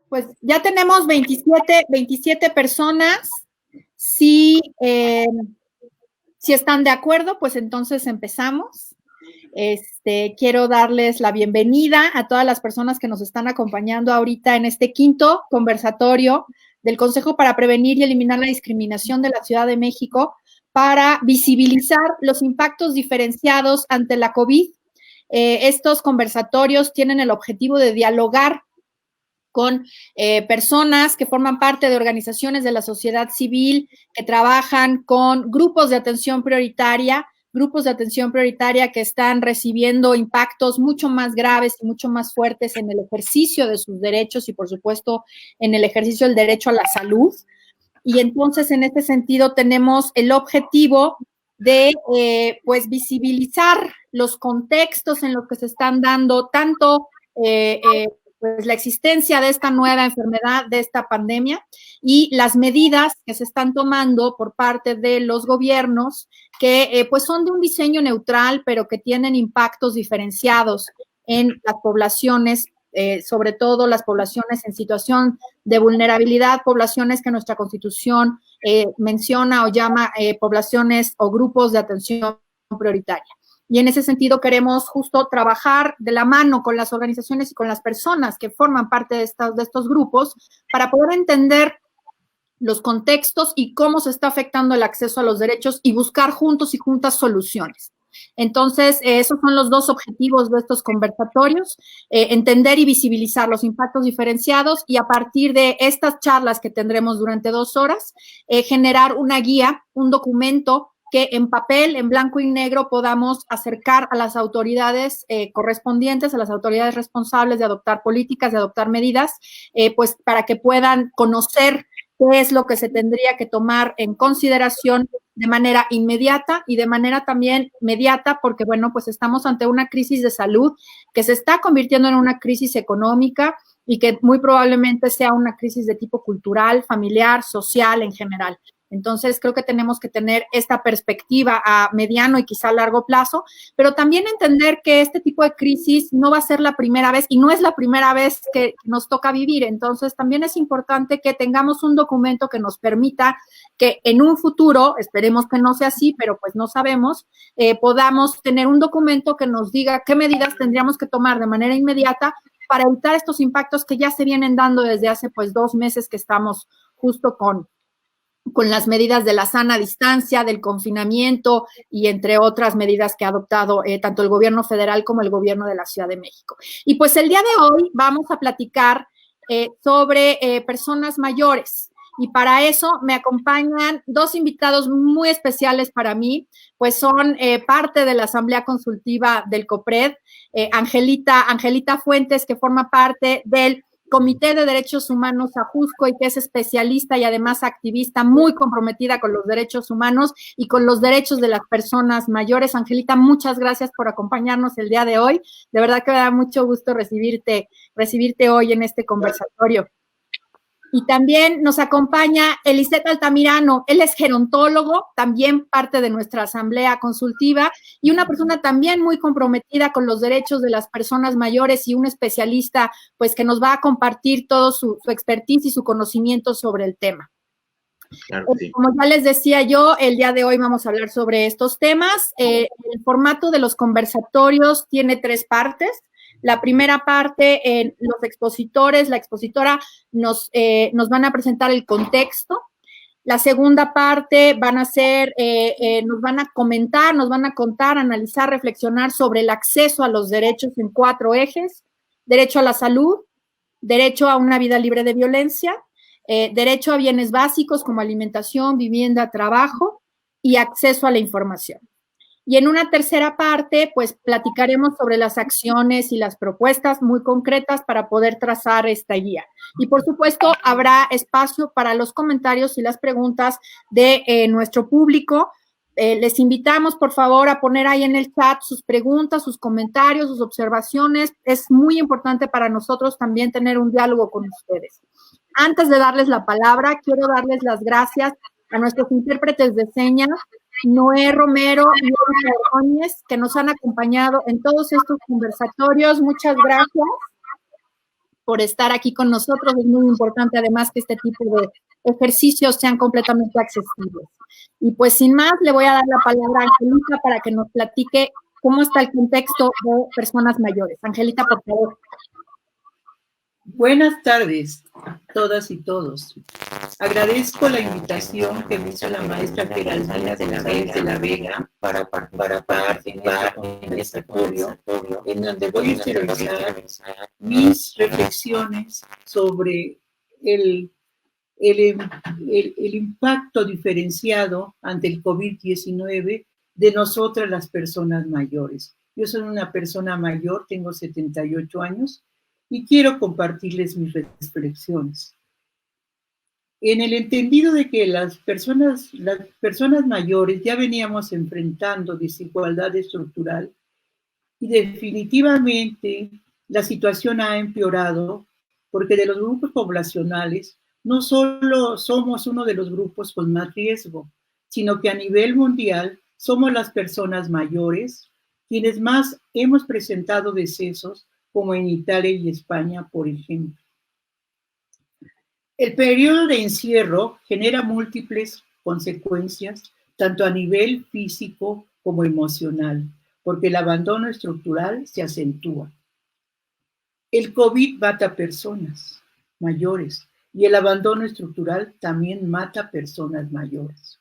Pues ya tenemos 27 personas. Si, si están de acuerdo, pues entonces empezamos. Quiero darles la bienvenida a todas las personas que nos están acompañando ahorita en este quinto conversatorio del Consejo para Prevenir y Eliminar la Discriminación de la Ciudad de México para visibilizar los impactos diferenciados ante la COVID. Estos conversatorios tienen el objetivo de dialogar con personas que forman parte de organizaciones de la sociedad civil, que trabajan con grupos de atención prioritaria que están recibiendo impactos mucho más graves y mucho más fuertes en el ejercicio de sus derechos y, por supuesto, en el ejercicio del derecho a la salud. Y entonces, en este sentido, tenemos el objetivo de, pues, visibilizar los contextos en los que se están dando tanto pues la existencia de esta nueva enfermedad, de esta pandemia, y las medidas que se están tomando por parte de los gobiernos, que pues son de un diseño neutral, pero que tienen impactos diferenciados en las poblaciones, sobre todo las poblaciones en situación de vulnerabilidad, poblaciones que nuestra Constitución menciona o llama poblaciones o grupos de atención prioritaria. Y en ese sentido queremos justo trabajar de la mano con las organizaciones y con las personas que forman parte de estos grupos para poder entender los contextos y cómo se está afectando el acceso a los derechos y buscar juntos y juntas soluciones. Entonces, esos son los dos objetivos de estos conversatorios, entender y visibilizar los impactos diferenciados y a partir de estas charlas que tendremos durante 2 horas, generar una guía, un documento que en papel, en blanco y negro, podamos acercar a las autoridades correspondientes, a las autoridades responsables de adoptar políticas, de adoptar medidas, pues para que puedan conocer qué es lo que se tendría que tomar en consideración de manera inmediata y de manera también mediata, porque, bueno, pues estamos ante una crisis de salud que se está convirtiendo en una crisis económica y que muy probablemente sea una crisis de tipo cultural, familiar, social en general. Entonces, creo que tenemos que tener esta perspectiva a mediano y quizá a largo plazo, pero también entender que este tipo de crisis no va a ser la primera vez y no es la primera vez que nos toca vivir. Entonces, también es importante que tengamos un documento que nos permita que en un futuro, esperemos que no sea así, pero pues no sabemos, podamos tener un documento que nos diga qué medidas tendríamos que tomar de manera inmediata para evitar estos impactos que ya se vienen dando desde hace pues 2 meses que estamos justo con las medidas de la sana distancia, del confinamiento y entre otras medidas que ha adoptado tanto el gobierno federal como el gobierno de la Ciudad de México. Y pues el día de hoy vamos a platicar sobre personas mayores. Y para eso me acompañan 2 invitados muy especiales para mí, pues son parte de la Asamblea Consultiva del COPRED, Angelita Fuentes, que forma parte del Comité de Derechos Humanos Ajusco y que es especialista y además activista muy comprometida con los derechos humanos y con los derechos de las personas mayores. Angelita, muchas gracias por acompañarnos el día de hoy. De verdad que me da mucho gusto recibirte hoy en este conversatorio. Y también nos acompaña Eliseth Altamirano, él es gerontólogo, también parte de nuestra asamblea consultiva y una persona también muy comprometida con los derechos de las personas mayores y un especialista pues que nos va a compartir todo su expertise y su conocimiento sobre el tema. Claro, sí. Como ya les decía yo, el día de hoy vamos a hablar sobre estos temas. El formato de los conversatorios tiene 3 partes. La primera parte, los expositores, la expositora nos van a presentar el contexto. La segunda parte van a ser, nos van a comentar, nos van a contar, analizar, reflexionar sobre el acceso a los derechos en 4 ejes: derecho a la salud, derecho a una vida libre de violencia, derecho a bienes básicos como alimentación, vivienda, trabajo y acceso a la información. Y en una tercera parte, pues platicaremos sobre las acciones y las propuestas muy concretas para poder trazar esta guía. Y por supuesto, habrá espacio para los comentarios y las preguntas de nuestro público. Les invitamos, por favor, a poner ahí en el chat sus preguntas, sus comentarios, sus observaciones. Es muy importante para nosotros también tener un diálogo con ustedes. Antes de darles la palabra, quiero darles las gracias a nuestros intérpretes de señas, Noé Romero y Erika Ordóñez, que nos han acompañado en todos estos conversatorios. Muchas gracias por estar aquí con nosotros. Es muy importante además que este tipo de ejercicios sean completamente accesibles. Y pues sin más, le voy a dar la palabra a Angelita para que nos platique cómo está el contexto de personas mayores. Angelita, por favor. Buenas tardes, todas y todos. Agradezco la invitación que me hizo la maestra Geraldina de la Vega para participar en este podio, en donde voy a exteriorizar mis reflexiones sobre el impacto diferenciado ante el COVID-19 de nosotras las personas mayores. Yo soy una persona mayor, tengo 78 años, y quiero compartirles mis reflexiones. En el entendido de que las personas mayores ya veníamos enfrentando desigualdad estructural y definitivamente la situación ha empeorado porque de los grupos poblacionales no solo somos uno de los grupos con más riesgo, sino que a nivel mundial somos las personas mayores quienes más hemos presentado decesos, como en Italia y España, por ejemplo. El periodo de encierro genera múltiples consecuencias, tanto a nivel físico como emocional, porque el abandono estructural se acentúa. El COVID mata a personas mayores y el abandono estructural también mata a personas mayores.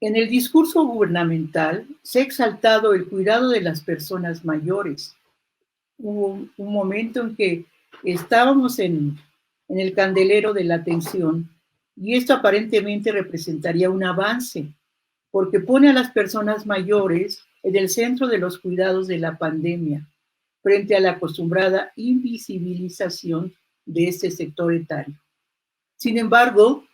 En el discurso gubernamental se ha exaltado el cuidado de las personas mayores. Hubo un momento en que estábamos en el candelero de la atención y esto aparentemente representaría un avance porque pone a las personas mayores en el centro de los cuidados de la pandemia frente a la acostumbrada invisibilización de este sector etario. Sin embargo,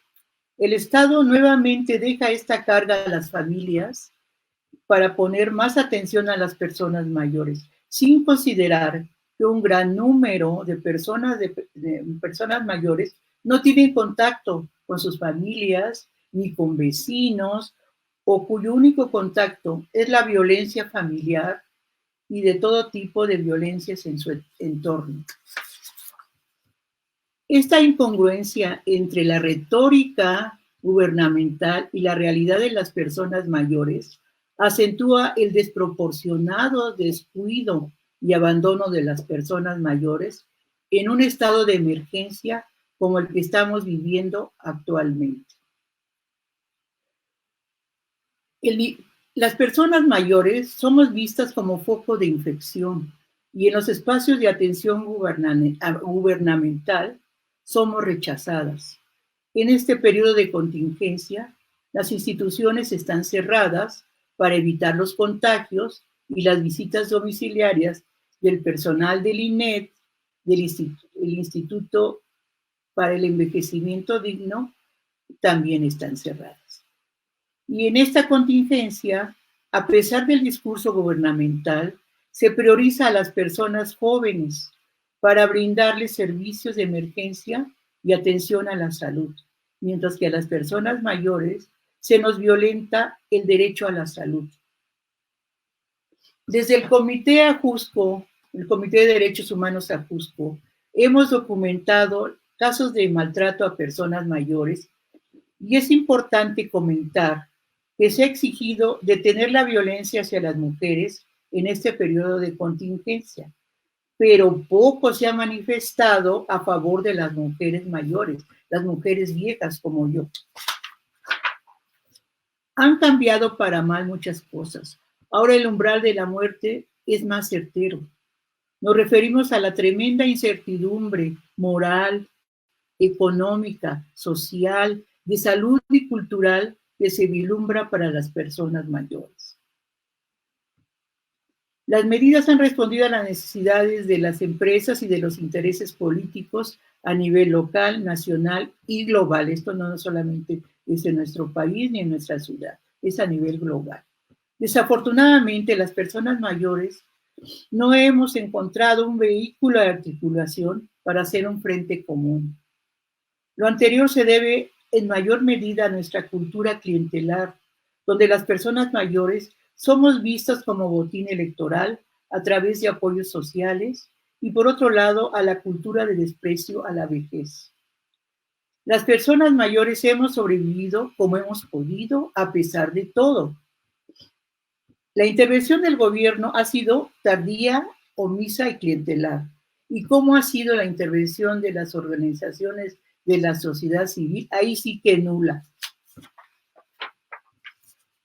el Estado nuevamente deja esta carga a las familias para poner más atención a las personas mayores, sin considerar que un gran número de personas mayores no tienen contacto con sus familias ni con vecinos o cuyo único contacto es la violencia familiar y de todo tipo de violencias en su entorno. Esta incongruencia entre la retórica gubernamental y la realidad de las personas mayores acentúa el desproporcionado descuido y abandono de las personas mayores en un estado de emergencia como el que estamos viviendo actualmente. Las personas mayores somos vistas como foco de infección y en los espacios de atención gubernamental somos rechazadas. En este periodo de contingencia, las instituciones están cerradas para evitar los contagios y las visitas domiciliarias del personal del INED, el Instituto para el Envejecimiento Digno, también están cerradas. Y en esta contingencia, a pesar del discurso gubernamental, se prioriza a las personas jóvenes para brindarles servicios de emergencia y atención a la salud, mientras que a las personas mayores se nos violenta el derecho a la salud. Desde el Comité Ajusco, el Comité de Derechos Humanos Ajusco, hemos documentado casos de maltrato a personas mayores y es importante comentar que se ha exigido detener la violencia hacia las mujeres en este periodo de contingencia, pero poco se ha manifestado a favor de las mujeres mayores, las mujeres viejas como yo. Han cambiado para mal muchas cosas. Ahora el umbral de la muerte es más certero. Nos referimos a la tremenda incertidumbre moral, económica, social, de salud y cultural que se vislumbra para las personas mayores. Las medidas han respondido a las necesidades de las empresas y de los intereses políticos a nivel local, nacional y global. Esto no solamente es en nuestro país ni en nuestra ciudad, es a nivel global. Desafortunadamente, las personas mayores no hemos encontrado un vehículo de articulación para hacer un frente común. Lo anterior se debe en mayor medida a nuestra cultura clientelar, donde las personas mayores somos vistas como botín electoral a través de apoyos sociales y por otro lado a la cultura de desprecio a la vejez. Las personas mayores hemos sobrevivido como hemos podido a pesar de todo. La intervención del gobierno ha sido tardía, omisa y clientelar. ¿Y cómo ha sido la intervención de las organizaciones de la sociedad civil? Ahí sí que nula.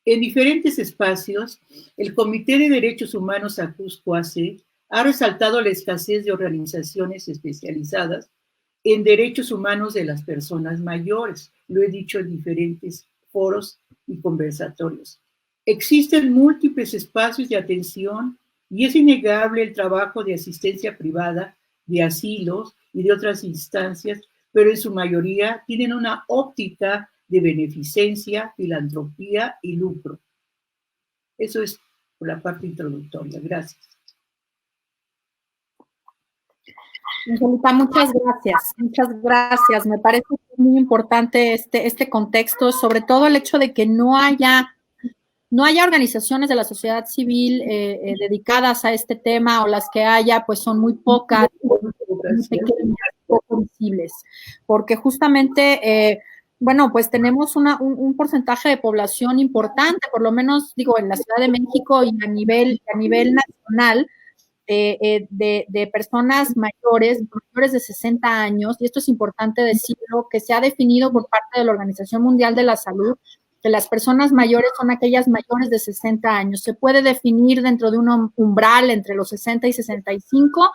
En diferentes espacios, el Comité de Derechos Humanos ACUS-COACE ha resaltado la escasez de organizaciones especializadas en derechos humanos de las personas mayores. Lo he dicho en diferentes foros y conversatorios. Existen múltiples espacios de atención y es innegable el trabajo de asistencia privada, de asilos y de otras instancias, pero en su mayoría tienen una óptica de beneficencia, filantropía y lucro. Eso es por la parte introductoria. Gracias. Angélica, muchas gracias, muchas gracias. Me parece muy importante este contexto, sobre todo el hecho de que no haya organizaciones de la sociedad civil dedicadas a este tema, o las que haya, pues son muy pocas, muy pequeñas, poco visibles, porque justamente, bueno, pues tenemos un porcentaje de población importante, por lo menos, digo, en la Ciudad de México y a nivel nacional, de personas mayores de 60 años, y esto es importante decirlo, que se ha definido por parte de la Organización Mundial de la Salud, que las personas mayores son aquellas mayores de 60 años. Se puede definir dentro de un umbral entre los 60 y 65,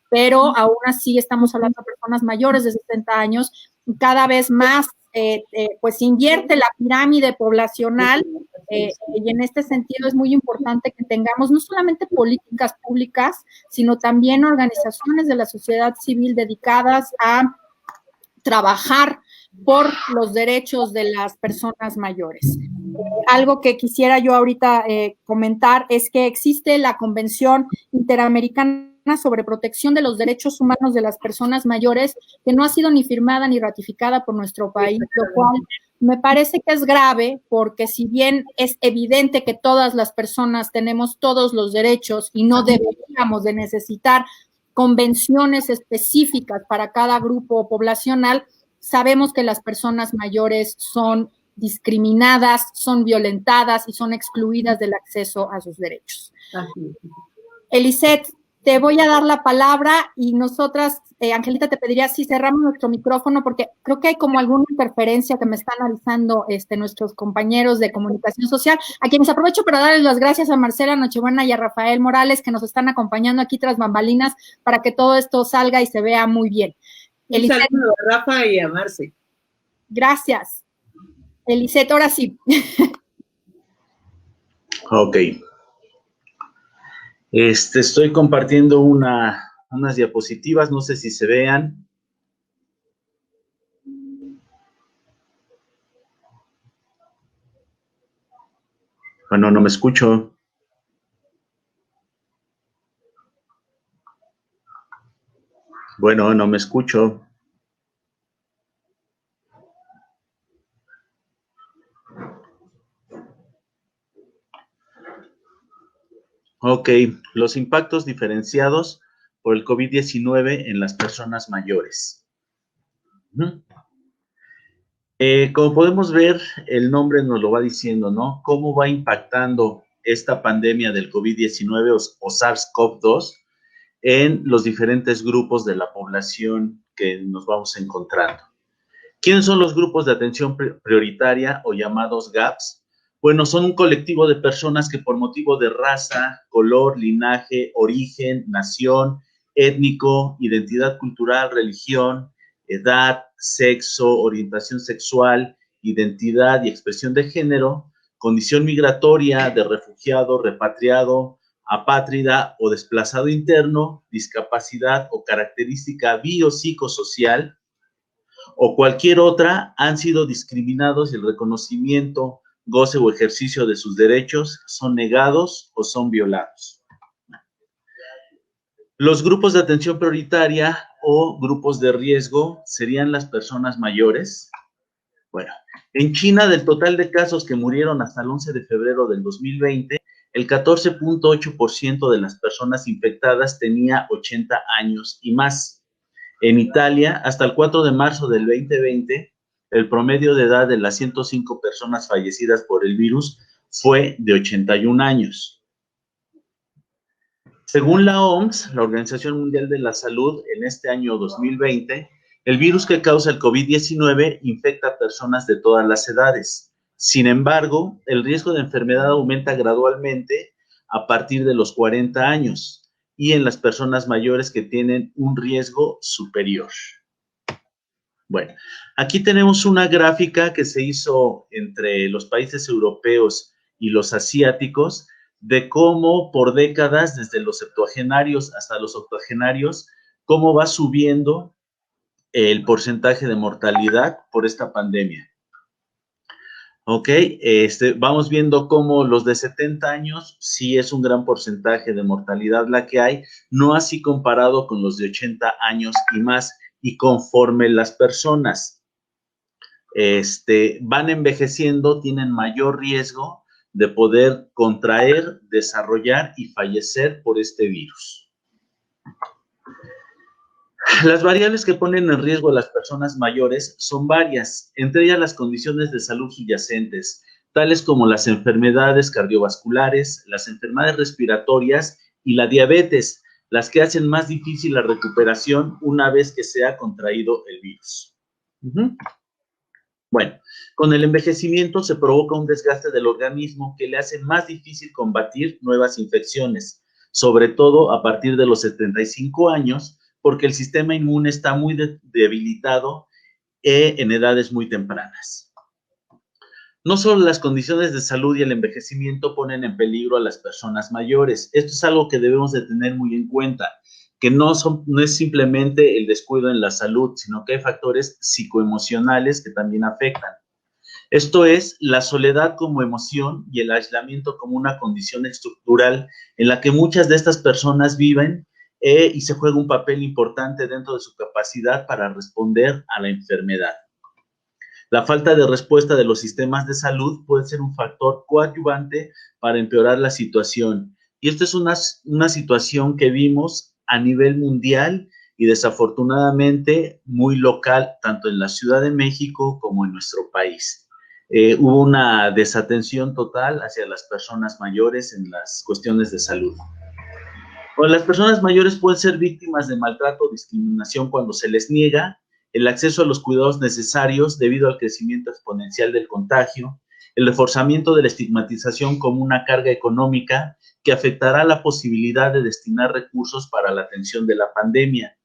pero aún así estamos hablando de personas mayores de 60 años, y cada vez más pues se invierte la pirámide poblacional, y en este sentido es muy importante que tengamos no solamente políticas públicas, sino también organizaciones de la sociedad civil dedicadas a trabajar por los derechos de las personas mayores. Algo que quisiera yo ahorita comentar es que existe la Convención Interamericana sobre Protección de los Derechos Humanos de las Personas Mayores, que no ha sido ni firmada ni ratificada por nuestro país, lo cual me parece que es grave, porque si bien es evidente que todas las personas tenemos todos los derechos y no deberíamos de necesitar convenciones específicas para cada grupo poblacional, sabemos que las personas mayores son discriminadas, son violentadas y son excluidas del acceso a sus derechos. Eliseth, te voy a dar la palabra, y nosotras, Angelita, te pediría si cerramos nuestro micrófono, porque creo que hay como alguna interferencia que me están avisando nuestros compañeros de comunicación social, a quienes aprovecho para darles las gracias a Marcela Nochebuena y a Rafael Morales, que nos están acompañando aquí tras bambalinas para que todo esto salga y se vea muy bien. Un saludo a Rafa y a Marce. Gracias. Eliseth, ahora sí. Ok. Estoy compartiendo unas diapositivas, no sé si se vean. Bueno, no me escucho. Bueno, no me escucho. Ok, los impactos diferenciados por el COVID-19 en las personas mayores. Como podemos ver, el nombre nos lo va diciendo, ¿no? Cómo va impactando esta pandemia del COVID-19 o SARS-CoV-2 en los diferentes grupos de la población que nos vamos encontrando. ¿Quiénes son los grupos de atención prioritaria o llamados GAPS? Bueno, son un colectivo de personas que por motivo de raza, color, linaje, origen, nación, étnico, identidad cultural, religión, edad, sexo, orientación sexual, identidad y expresión de género, condición migratoria de refugiado, repatriado, apátrida o desplazado interno, discapacidad o característica biopsicosocial o cualquier otra, han sido discriminados y el reconocimiento, goce o ejercicio de sus derechos son negados o son violados. Los grupos de atención prioritaria o grupos de riesgo serían las personas mayores. Bueno, en China, del total de casos que murieron hasta el 11 de febrero del 2020, el 14.8% de las personas infectadas tenía 80 años y más. En Italia, hasta el 4 de marzo del 2020, el promedio de edad de las 105 personas fallecidas por el virus fue de 81 años. Según la OMS, la Organización Mundial de la Salud, en este año 2020, el virus que causa el COVID-19 infecta a personas de todas las edades. Sin embargo, el riesgo de enfermedad aumenta gradualmente a partir de los 40 años y en las personas mayores que tienen un riesgo superior. Bueno, aquí tenemos una gráfica que se hizo entre los países europeos y los asiáticos de cómo por décadas, desde los septuagenarios hasta los octogenarios, cómo va subiendo el porcentaje de mortalidad por esta pandemia. Ok, vamos viendo cómo los de 70 años sí es un gran porcentaje de mortalidad la que hay, no así comparado con los de 80 años y más, y conforme las personas van envejeciendo, tienen mayor riesgo de poder contraer, desarrollar y fallecer por este virus. Las variables que ponen en riesgo a las personas mayores son varias, entre ellas las condiciones de salud subyacentes, tales como las enfermedades cardiovasculares, las enfermedades respiratorias y la diabetes, las que hacen más difícil la recuperación una vez que se ha contraído el virus. Bueno, con el envejecimiento se provoca un desgaste del organismo que le hace más difícil combatir nuevas infecciones, sobre todo a partir de los 75 años, porque el sistema inmune está muy debilitado en edades muy tempranas. No solo las condiciones de salud y el envejecimiento ponen en peligro a las personas mayores. Esto es algo que debemos de tener muy en cuenta, que no es simplemente el descuido en la salud, sino que hay factores psicoemocionales que también afectan. Esto es la soledad como emoción y el aislamiento como una condición estructural en la que muchas de estas personas viven y se juega un papel importante dentro de su capacidad para responder a la enfermedad. La falta de respuesta de los sistemas de salud puede ser un factor coadyuvante para empeorar la situación. Y esto es una situación que vimos a nivel mundial y desafortunadamente muy local, tanto en la Ciudad de México como en nuestro país. Hubo una desatención total hacia las personas mayores en las cuestiones de salud. Bueno, las personas mayores pueden ser víctimas de maltrato o discriminación cuando se les niega el acceso a los cuidados necesarios debido al crecimiento exponencial del contagio, el reforzamiento de la estigmatización como una carga económica que afectará la posibilidad de destinar recursos para la atención de la pandemia,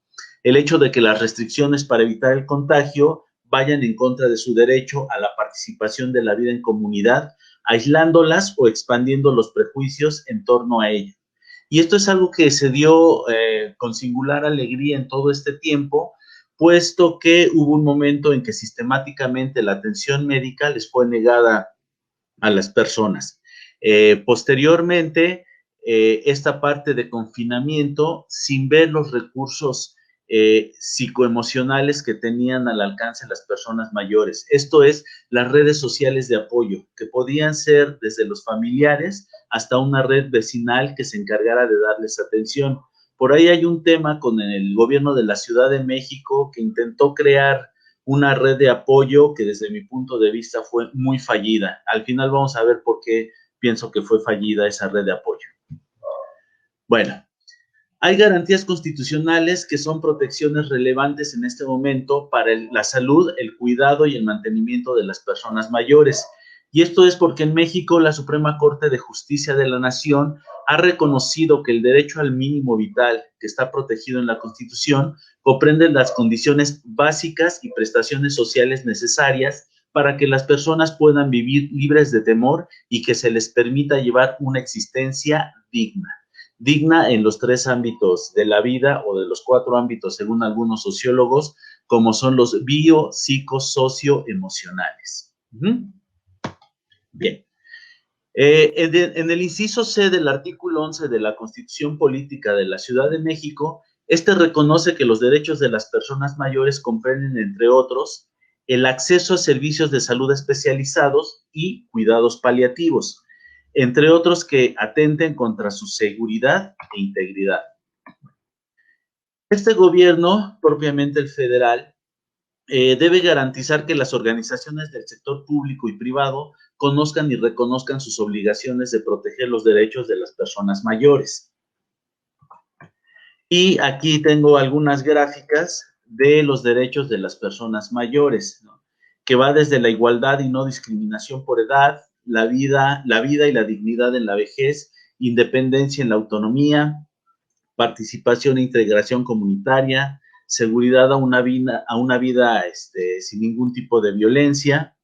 el hecho de que las restricciones para evitar el contagio vayan en contra de su derecho a la participación de la vida en comunidad, aislándolas o expandiendo los prejuicios en torno a ella. Y esto es algo que se dio con singular alegría en todo este tiempo, puesto que hubo un momento en que sistemáticamente la atención médica les fue negada a las personas. Posteriormente, esta parte de confinamiento, sin ver los recursos psicoemocionales que tenían al alcance las personas mayores. Esto es, las redes sociales de apoyo, que podían ser desde los familiares hasta una red vecinal que se encargara de darles atención. Por ahí hay un tema con el gobierno de la Ciudad de México que intentó crear una red de apoyo que desde mi punto de vista fue muy fallida. Al final vamos a ver por qué pienso que fue fallida esa red de apoyo. Bueno, hay garantías constitucionales que son protecciones relevantes en este momento para la salud, el cuidado y el mantenimiento de las personas mayores. Y esto es porque en México la Suprema Corte de Justicia de la Nación ha reconocido que el derecho al mínimo vital, que está protegido en la Constitución, comprende las condiciones básicas y prestaciones sociales necesarias para que las personas puedan vivir libres de temor y que se les permita llevar una existencia digna. Digna en los 3 ámbitos de la vida o de los 4 ámbitos, según algunos sociólogos, como son los bio, psico, socio, emocionales. Bien. En el inciso C del artículo 11 de la Constitución Política de la Ciudad de México, reconoce que los derechos de las personas mayores comprenden, entre otros, el acceso a servicios de salud especializados y cuidados paliativos. entre otros que atenten contra su seguridad e integridad. Este gobierno, propiamente el federal, debe garantizar que las organizaciones del sector público y privado conozcan y reconozcan sus obligaciones de proteger los derechos de las personas mayores. Y aquí tengo algunas gráficas de los derechos de las personas mayores, ¿no? Que va desde la igualdad y no discriminación por edad, la vida y la dignidad en la vejez, independencia en la autonomía, participación e integración comunitaria, seguridad a una vida sin ningún tipo de violencia,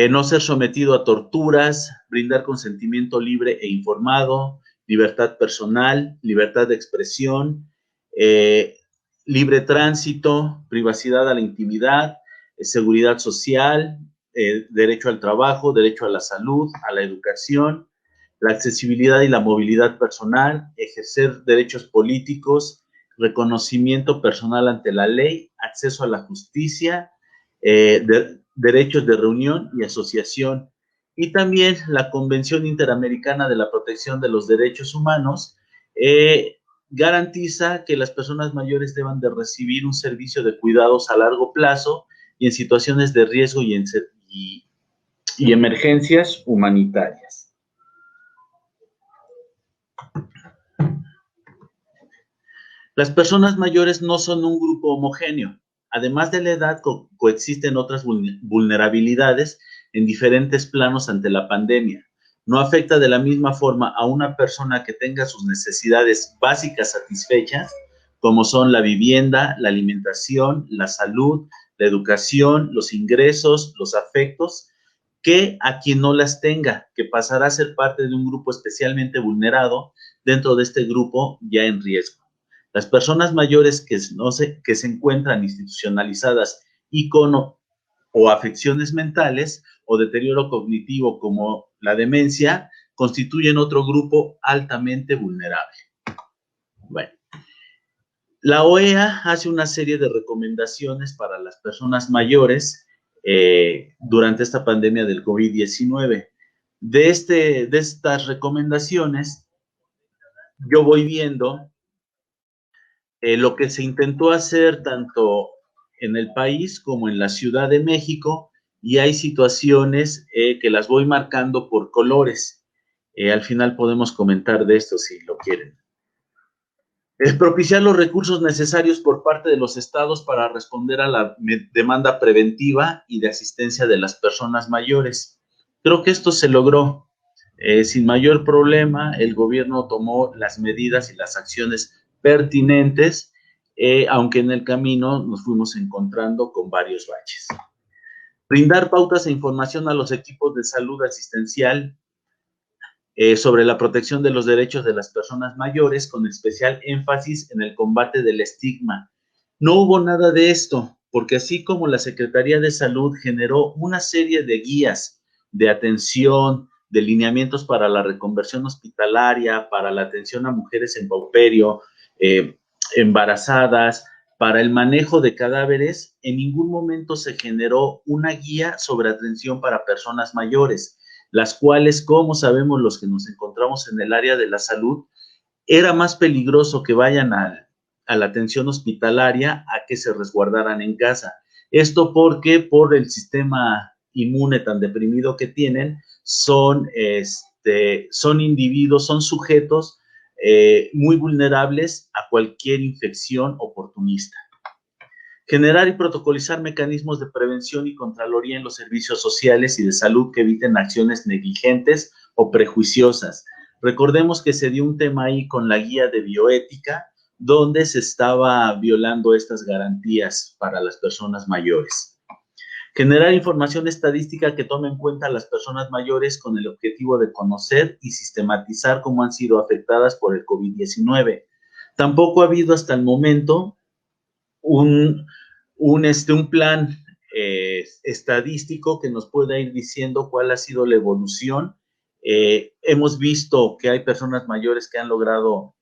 no ser sometido a torturas, brindar consentimiento libre e informado, libertad personal, libertad de expresión, libre tránsito, privacidad a la intimidad, seguridad social, derecho al trabajo, derecho a la salud, a la educación, la accesibilidad y la movilidad personal, ejercer derechos políticos, reconocimiento personal ante la ley, acceso a la justicia, derechos de reunión y asociación. Y también la Convención Interamericana de la Protección de los Derechos Humanos garantiza que las personas mayores deban de recibir un servicio de cuidados a largo plazo y en situaciones de riesgo y emergencias humanitarias. Las personas mayores no son un grupo homogéneo. Además de la edad, coexisten otras vulnerabilidades en diferentes planos ante la pandemia. No afecta de la misma forma a una persona que tenga sus necesidades básicas satisfechas, como son la vivienda, la alimentación, la salud, la educación, los ingresos, los afectos, que a quien no las tenga, que pasará a ser parte de un grupo especialmente vulnerado dentro de este grupo ya en riesgo. Las personas mayores que se encuentran institucionalizadas y con o afecciones mentales o deterioro cognitivo como la demencia constituyen otro grupo altamente vulnerable. Bueno, la OEA hace una serie de recomendaciones para las personas mayores durante esta pandemia del COVID-19. De estas recomendaciones, yo voy viendo lo que se intentó hacer tanto en el país como en la Ciudad de México, y hay situaciones que las voy marcando por colores. Al final podemos comentar de esto si lo quieren. Propiciar los recursos necesarios por parte de los estados para responder a la demanda preventiva y de asistencia de las personas mayores. Creo que esto se logró. Sin mayor problema, el gobierno tomó las medidas y las acciones pertinentes, aunque en el camino nos fuimos encontrando con varios baches. Brindar pautas e información a los equipos de salud asistencial sobre la protección de los derechos de las personas mayores, con especial énfasis en el combate del estigma. No hubo nada de esto, porque así como la Secretaría de Salud generó una serie de guías de atención, de lineamientos para la reconversión hospitalaria, para la atención a mujeres en pauperio, embarazadas, para el manejo de cadáveres, en ningún momento se generó una guía sobre atención para personas mayores, las cuales, como sabemos los que nos encontramos en el área de la salud, era más peligroso que vayan a la atención hospitalaria a que se resguardaran en casa. Esto porque por el sistema inmune tan deprimido que tienen, son individuos, son sujetos muy vulnerables a cualquier infección oportunista. Generar y protocolizar mecanismos de prevención y contraloría en los servicios sociales y de salud que eviten acciones negligentes o prejuiciosas. Recordemos que se dio un tema ahí con la guía de bioética, donde se estaba violando estas garantías para las personas mayores. Generar información estadística que tome en cuenta a las personas mayores con el objetivo de conocer y sistematizar cómo han sido afectadas por el COVID-19. Tampoco ha habido hasta el momento un plan estadístico que nos pueda ir diciendo cuál ha sido la evolución. Hemos visto que hay personas mayores que han logrado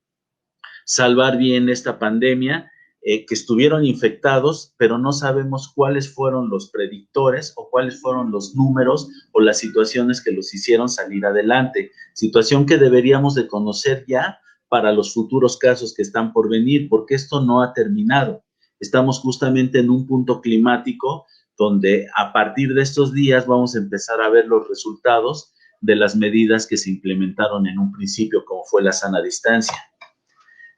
salvar bien esta pandemia, que estuvieron infectados, pero no sabemos cuáles fueron los predictores o cuáles fueron los números o las situaciones que los hicieron salir adelante. Situación que deberíamos de conocer ya para los futuros casos que están por venir, porque esto no ha terminado. Estamos justamente en un punto climático donde a partir de estos días vamos a empezar a ver los resultados de las medidas que se implementaron en un principio, como fue la sana distancia.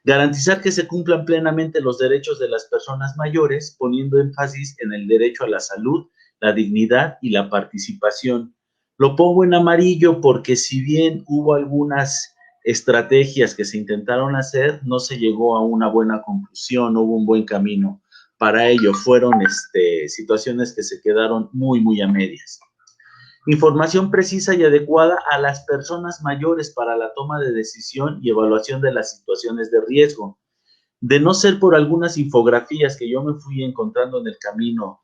Garantizar que se cumplan plenamente los derechos de las personas mayores, poniendo énfasis en el derecho a la salud, la dignidad y la participación. Lo pongo en amarillo porque si bien hubo algunas estrategias que se intentaron hacer, no se llegó a una buena conclusión, no hubo un buen camino para ello. Fueron situaciones que se quedaron muy a medias. Información precisa y adecuada a las personas mayores para la toma de decisión y evaluación de las situaciones de riesgo. De no ser por algunas infografías que yo me fui encontrando en el camino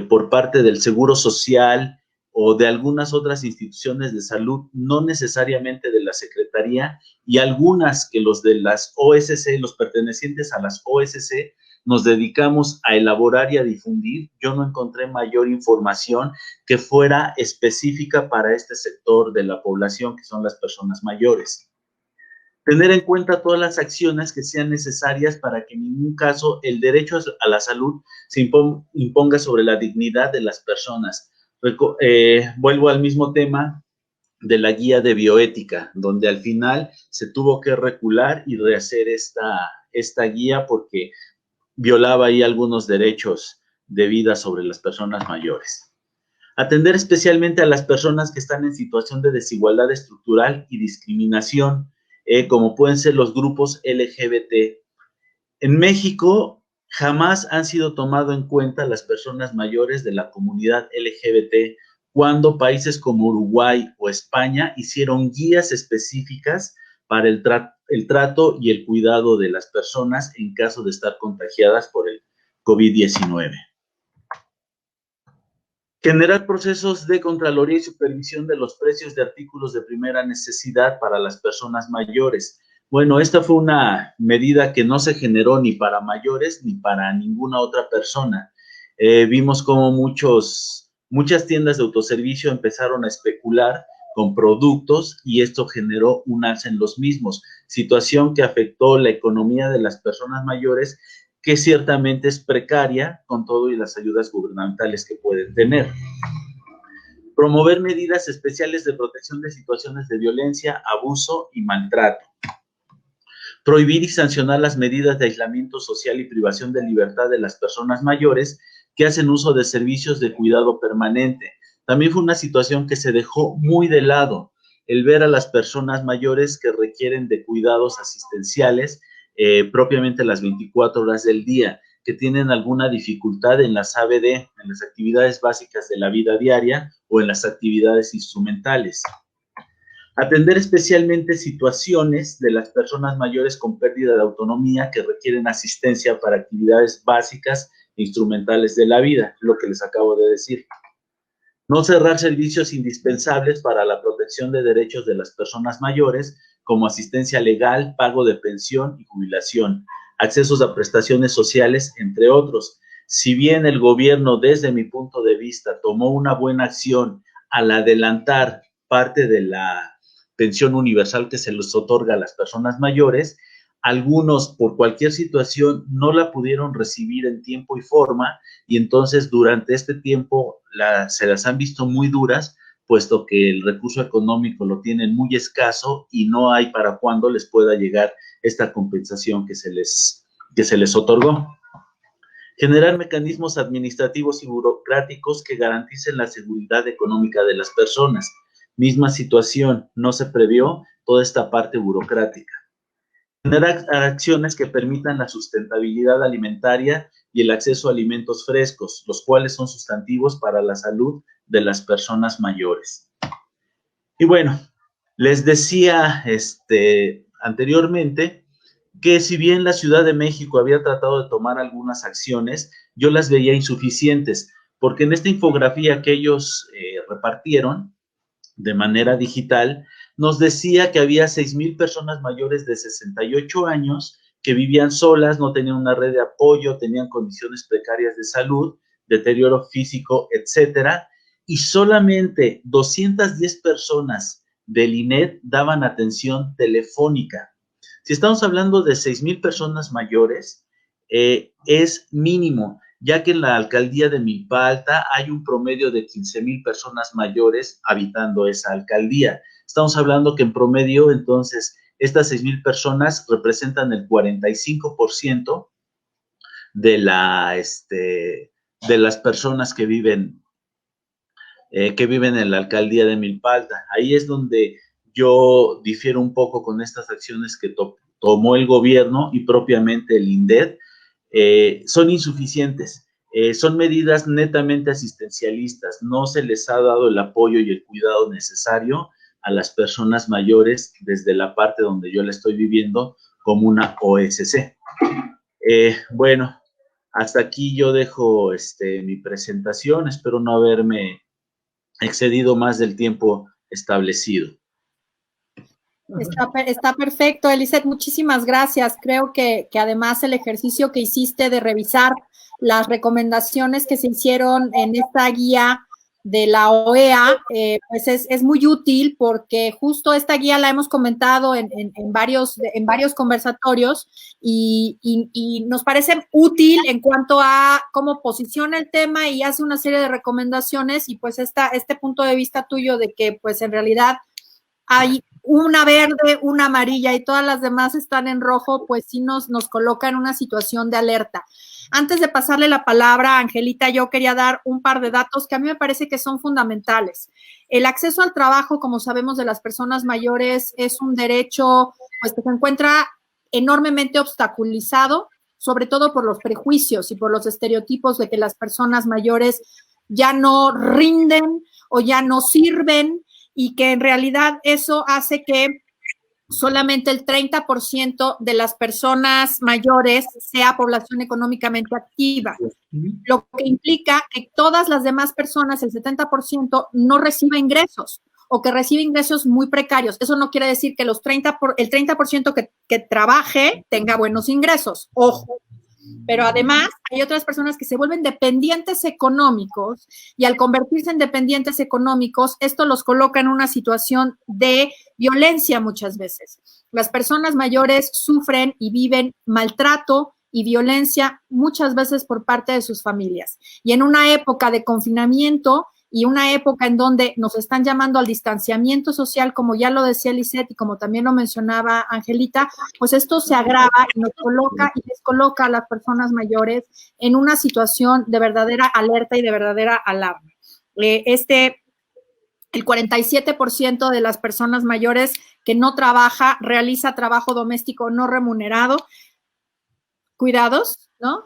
por parte del Seguro Social o de algunas otras instituciones de salud, no necesariamente de la Secretaría, y algunas que los de las OSC, los pertenecientes a las OSC, nos dedicamos a elaborar y a difundir, yo no encontré mayor información que fuera específica para este sector de la población, que son las personas mayores. Tener en cuenta todas las acciones que sean necesarias para que en ningún caso el derecho a la salud se imponga sobre la dignidad de las personas. Vuelvo al mismo tema de la guía de bioética, donde al final se tuvo que recular y rehacer esta guía porque violaba ahí algunos derechos de vida sobre las personas mayores. Atender especialmente a las personas que están en situación de desigualdad estructural y discriminación, como pueden ser los grupos LGBT. En México jamás han sido tomado en cuenta las personas mayores de la comunidad LGBT, cuando países como Uruguay o España hicieron guías específicas para el trato y el cuidado de las personas en caso de estar contagiadas por el COVID-19. Generar procesos de contraloría y supervisión de los precios de artículos de primera necesidad para las personas mayores. Bueno, esta fue una medida que no se generó ni para mayores ni para ninguna otra persona. Vimos cómo muchas tiendas de autoservicio empezaron a especular con productos y esto generó un alza en los mismos, situación que afectó la economía de las personas mayores, que ciertamente es precaria con todo y las ayudas gubernamentales que pueden tener. Promover medidas especiales de protección de situaciones de violencia, abuso y maltrato. Prohibir y sancionar las medidas de aislamiento social y privación de libertad de las personas mayores que hacen uso de servicios de cuidado permanente. También fue una situación que se dejó muy de lado, el ver a las personas mayores que requieren de cuidados asistenciales propiamente las 24 horas del día, que tienen alguna dificultad en las ABD, en las actividades básicas de la vida diaria o en las actividades instrumentales. Atender especialmente situaciones de las personas mayores con pérdida de autonomía que requieren asistencia para actividades básicas e instrumentales de la vida, lo que les acabo de decir. No cerrar servicios indispensables para la protección de derechos de las personas mayores, como asistencia legal, pago de pensión y jubilación, accesos a prestaciones sociales, entre otros. Si bien el gobierno, desde mi punto de vista, tomó una buena acción al adelantar parte de la pensión universal que se les otorga a las personas mayores, algunos por cualquier situación no la pudieron recibir en tiempo y forma, y entonces durante este tiempo se las han visto muy duras, puesto que el recurso económico lo tienen muy escaso y no hay para cuándo les pueda llegar esta compensación que se les otorgó. Generar mecanismos administrativos y burocráticos que garanticen la seguridad económica de las personas. Misma situación, no se previó toda esta parte burocrática. Generar acciones que permitan la sustentabilidad alimentaria y el acceso a alimentos frescos, los cuales son sustantivos para la salud de las personas mayores. Y bueno, les decía anteriormente que si bien la Ciudad de México había tratado de tomar algunas acciones, yo las veía insuficientes, porque en esta infografía que ellos repartieron de manera digital, nos decía que había 6,000 personas mayores de 68 años que vivían solas, no tenían una red de apoyo, tenían condiciones precarias de salud, deterioro físico, etcétera, y solamente 210 personas del INED daban atención telefónica. Si estamos hablando de 6,000 personas mayores, es mínimo, ya que en la alcaldía de Milpa Alta hay un promedio de 15,000 personas mayores habitando esa alcaldía. Estamos hablando que en promedio, entonces, estas 6,000 personas representan el 45% de las personas que viven en la alcaldía de Milpa Alta. Ahí es donde yo difiero un poco con estas acciones que tomó el gobierno y propiamente el INDED. Son insuficientes, son medidas netamente asistencialistas, no se les ha dado el apoyo y el cuidado necesario a las personas mayores desde la parte donde yo la estoy viviendo como una OSC. Bueno, hasta aquí yo dejo mi presentación, espero no haberme excedido más del tiempo establecido. Está perfecto, Eliseth, muchísimas gracias. Creo que además el ejercicio que hiciste de revisar las recomendaciones que se hicieron en esta guía de la OEA, pues es muy útil, porque justo esta guía la hemos comentado en varios conversatorios y nos parece útil en cuanto a cómo posiciona el tema y hace una serie de recomendaciones, y pues este punto de vista tuyo de que pues en realidad hay una verde, una amarilla y todas las demás están en rojo, pues sí nos coloca en una situación de alerta. Antes de pasarle la palabra a Angelita, yo quería dar un par de datos que a mí me parece que son fundamentales. El acceso al trabajo, como sabemos, de las personas mayores es un derecho pues que se encuentra enormemente obstaculizado, sobre todo por los prejuicios y por los estereotipos de que las personas mayores ya no rinden o ya no sirven, y que en realidad eso hace que solamente el 30% de las personas mayores sea población económicamente activa, lo que implica que todas las demás personas, el 70%, no recibe ingresos o que recibe ingresos muy precarios. Eso no quiere decir que el 30% que trabaje tenga buenos ingresos, ojo. Pero además hay otras personas que se vuelven dependientes económicos, y al convertirse en dependientes económicos, esto los coloca en una situación de violencia muchas veces. Las personas mayores sufren y viven maltrato y violencia muchas veces por parte de sus familias. Y en una época de confinamiento y una época en donde nos están llamando al distanciamiento social, como ya lo decía Eliseth y como también lo mencionaba Angelita, pues esto se agrava y nos coloca y descoloca a las personas mayores en una situación de verdadera alerta y de verdadera alarma. El 47% de las personas mayores que no trabaja realiza trabajo doméstico no remunerado. Cuidados, ¿no?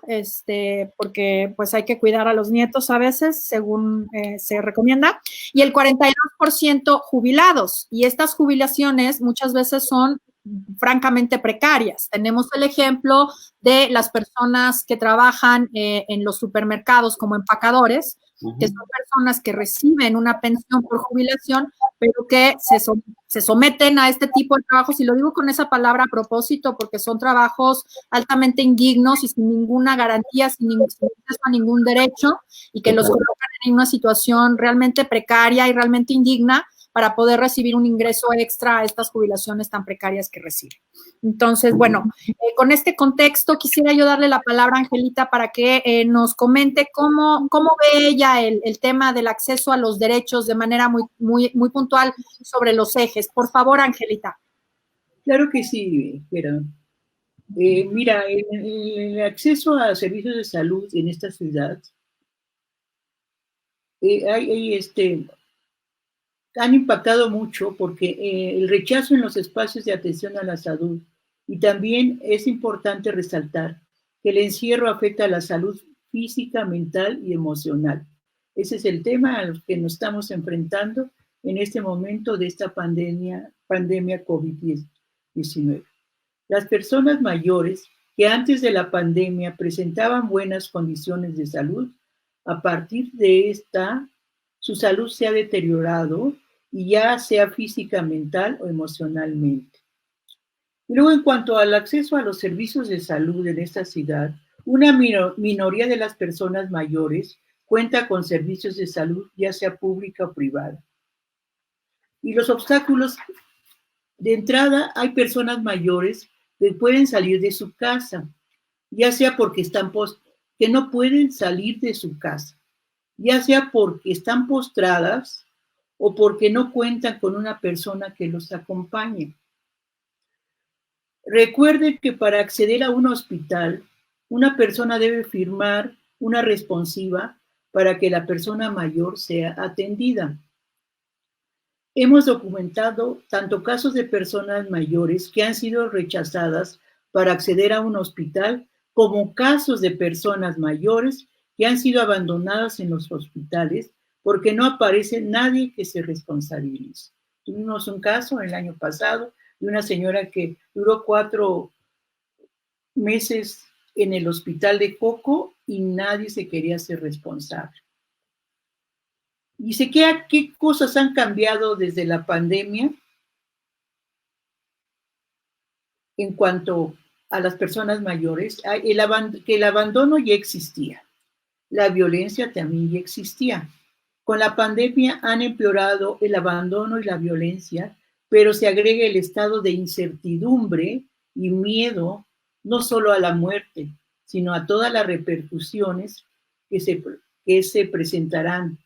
Porque pues hay que cuidar a los nietos a veces, según se recomienda, y el 42% jubilados, y estas jubilaciones muchas veces son francamente precarias. Tenemos el ejemplo de las personas que trabajan en los supermercados como empacadores, que son personas que reciben una pensión por jubilación, pero que se someten a este tipo de trabajos, y lo digo con esa palabra a propósito, porque son trabajos altamente indignos y sin ninguna garantía, sin acceso a ningún derecho, y que los colocan en una situación realmente precaria y realmente indigna para poder recibir un ingreso extra a estas jubilaciones tan precarias que reciben. Entonces, bueno, con este contexto quisiera yo darle la palabra a Angelita para que nos comente cómo ve ella el tema del acceso a los derechos de manera muy puntual sobre los ejes. Por favor, Angelita. Claro que sí, pero mira, el acceso a servicios de salud en esta ciudad han impactado mucho porque el rechazo en los espacios de atención a la salud, y también es importante resaltar que el encierro afecta a la salud física, mental y emocional. Ese es el tema al que nos estamos enfrentando en este momento de esta pandemia COVID-19. Las personas mayores que antes de la pandemia presentaban buenas condiciones de salud, a partir de esta, su salud se ha deteriorado, y ya sea física, mental o emocionalmente. Y luego, en cuanto al acceso a los servicios de salud en esta ciudad, una minoría de las personas mayores cuenta con servicios de salud, ya sea pública o privada. Y los obstáculos, de entrada, hay personas mayores que pueden salir de su casa, ya sea porque que no pueden salir de su casa, ya sea porque están postradas o porque no cuentan con una persona que los acompañe. Recuerde que para acceder a un hospital, una persona debe firmar una responsiva para que la persona mayor sea atendida. Hemos documentado tanto casos de personas mayores que han sido rechazadas para acceder a un hospital, como casos de personas mayores que han sido abandonadas en los hospitales porque no aparece nadie que se responsabilice. Tuvimos un caso el año pasado de una señora que duró 4 meses en el hospital de Coco y nadie se quería hacer responsable. Dice, ¿qué cosas han cambiado desde la pandemia en cuanto a las personas mayores? Que el abandono ya existía, la violencia también ya existía. Con la pandemia han empeorado el abandono y la violencia, pero se agrega el estado de incertidumbre y miedo, no solo a la muerte, sino a todas las repercusiones que se presentarán.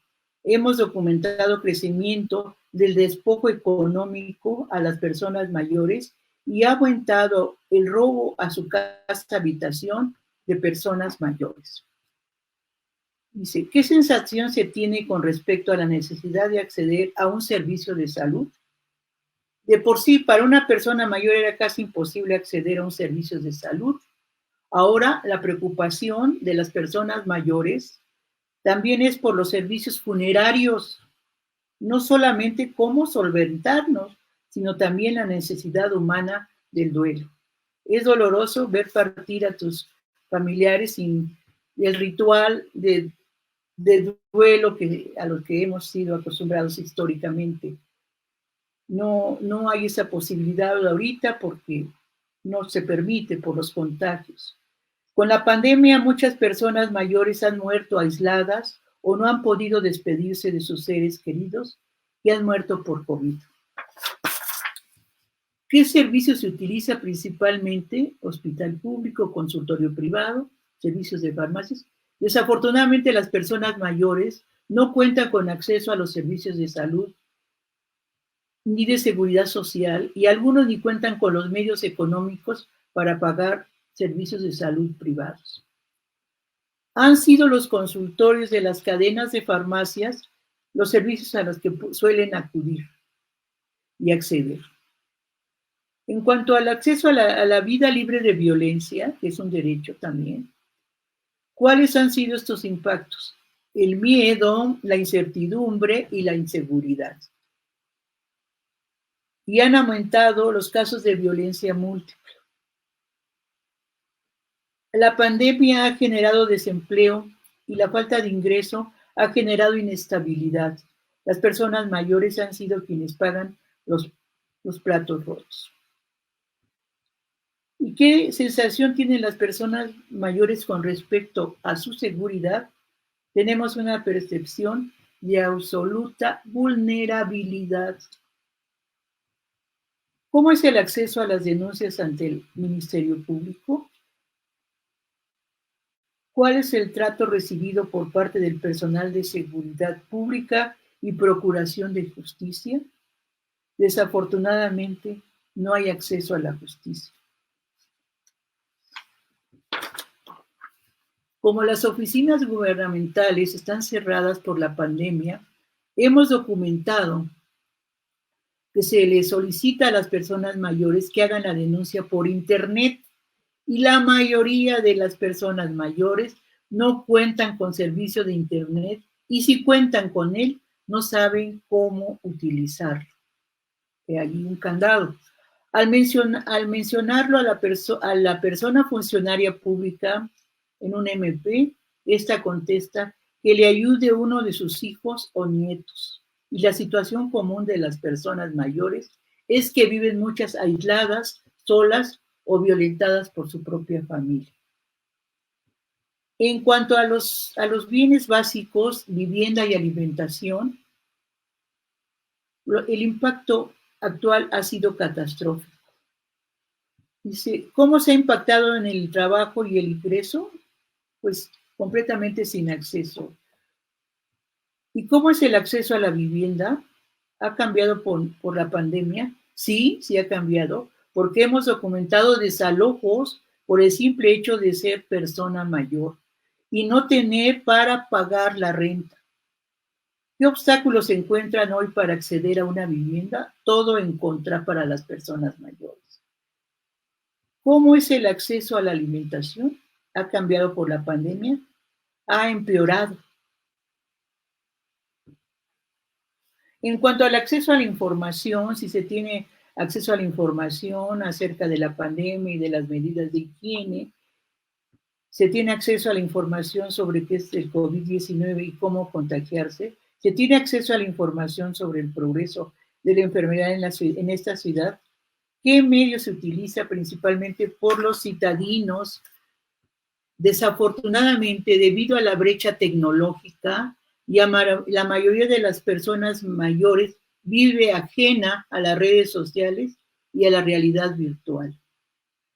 Hemos documentado crecimiento del despojo económico a las personas mayores y ha aumentado el robo a su casa habitación de personas mayores. Dice, ¿qué sensación se tiene con respecto a la necesidad de acceder a un servicio de salud? De por sí, para una persona mayor era casi imposible acceder a un servicio de salud. Ahora, la preocupación de las personas mayores también es por los servicios funerarios, no solamente cómo solventarnos, sino también la necesidad humana del duelo. Es doloroso ver partir a tus familiares sin el ritual de duelo a los que hemos sido acostumbrados históricamente. No hay esa posibilidad ahorita porque no se permite por los contagios. Con la pandemia, muchas personas mayores han muerto aisladas o no han podido despedirse de sus seres queridos y han muerto por COVID. ¿Qué servicio se utiliza principalmente? Hospital público, consultorio privado, servicios de farmacias. Desafortunadamente, las personas mayores no cuentan con acceso a los servicios de salud ni de seguridad social y algunos ni cuentan con los medios económicos para pagar servicios de salud privados. Han sido los consultorios de las cadenas de farmacias los servicios a los que suelen acudir y acceder. En cuanto al acceso a la vida libre de violencia, que es un derecho también, ¿cuáles han sido estos impactos? El miedo, la incertidumbre y la inseguridad. Y han aumentado los casos de violencia múltiple. La pandemia ha generado desempleo y la falta de ingreso ha generado inestabilidad. Las personas mayores han sido quienes pagan los platos rotos. ¿Y qué sensación tienen las personas mayores con respecto a su seguridad? Tenemos una percepción de absoluta vulnerabilidad. ¿Cómo es el acceso a las denuncias ante el Ministerio Público? ¿Cuál es el trato recibido por parte del personal de seguridad pública y procuración de justicia? Desafortunadamente, no hay acceso a la justicia. Como las oficinas gubernamentales están cerradas por la pandemia, hemos documentado que se les solicita a las personas mayores que hagan la denuncia por internet y la mayoría de las personas mayores no cuentan con servicio de internet y si cuentan con él, no saben cómo utilizarlo. Hay un candado. Al mencionarlo a la persona funcionaria pública en un MP, esta contesta que le ayude uno de sus hijos o nietos. Y la situación común de las personas mayores es que viven muchas aisladas, solas o violentadas por su propia familia. En cuanto a los bienes básicos, vivienda y alimentación, el impacto actual ha sido catastrófico. Dice, ¿cómo se ha impactado en el trabajo y el ingreso? Pues completamente sin acceso. ¿Y cómo es el acceso a la vivienda? ¿Ha cambiado por la pandemia? Sí, sí ha cambiado, porque hemos documentado desalojos por el simple hecho de ser persona mayor y no tener para pagar la renta. ¿Qué obstáculos se encuentran hoy para acceder a una vivienda? Todo en contra para las personas mayores. ¿Cómo es el acceso a la alimentación? ¿Ha cambiado por la pandemia? ¿Ha empeorado? En cuanto al acceso a la información, si se tiene acceso a la información acerca de la pandemia y de las medidas de higiene, se tiene acceso a la información sobre qué es el COVID-19 y cómo contagiarse, se tiene acceso a la información sobre el progreso de la enfermedad en esta ciudad, qué medio se utiliza principalmente por los citadinos. Desafortunadamente, debido a la brecha tecnológica, la mayoría de las personas mayores vive ajena a las redes sociales y a la realidad virtual.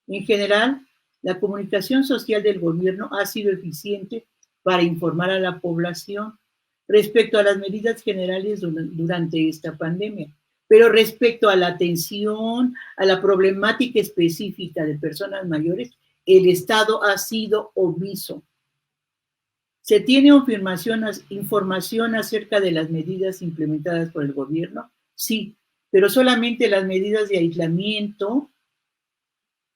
En general, la comunicación social del gobierno ha sido eficiente para informar a la población respecto a las medidas generales durante esta pandemia, pero respecto a la atención, a la problemática específica de personas mayores, el Estado ha sido omiso. ¿Se tiene información acerca de las medidas implementadas por el gobierno? Sí, pero solamente las medidas de aislamiento,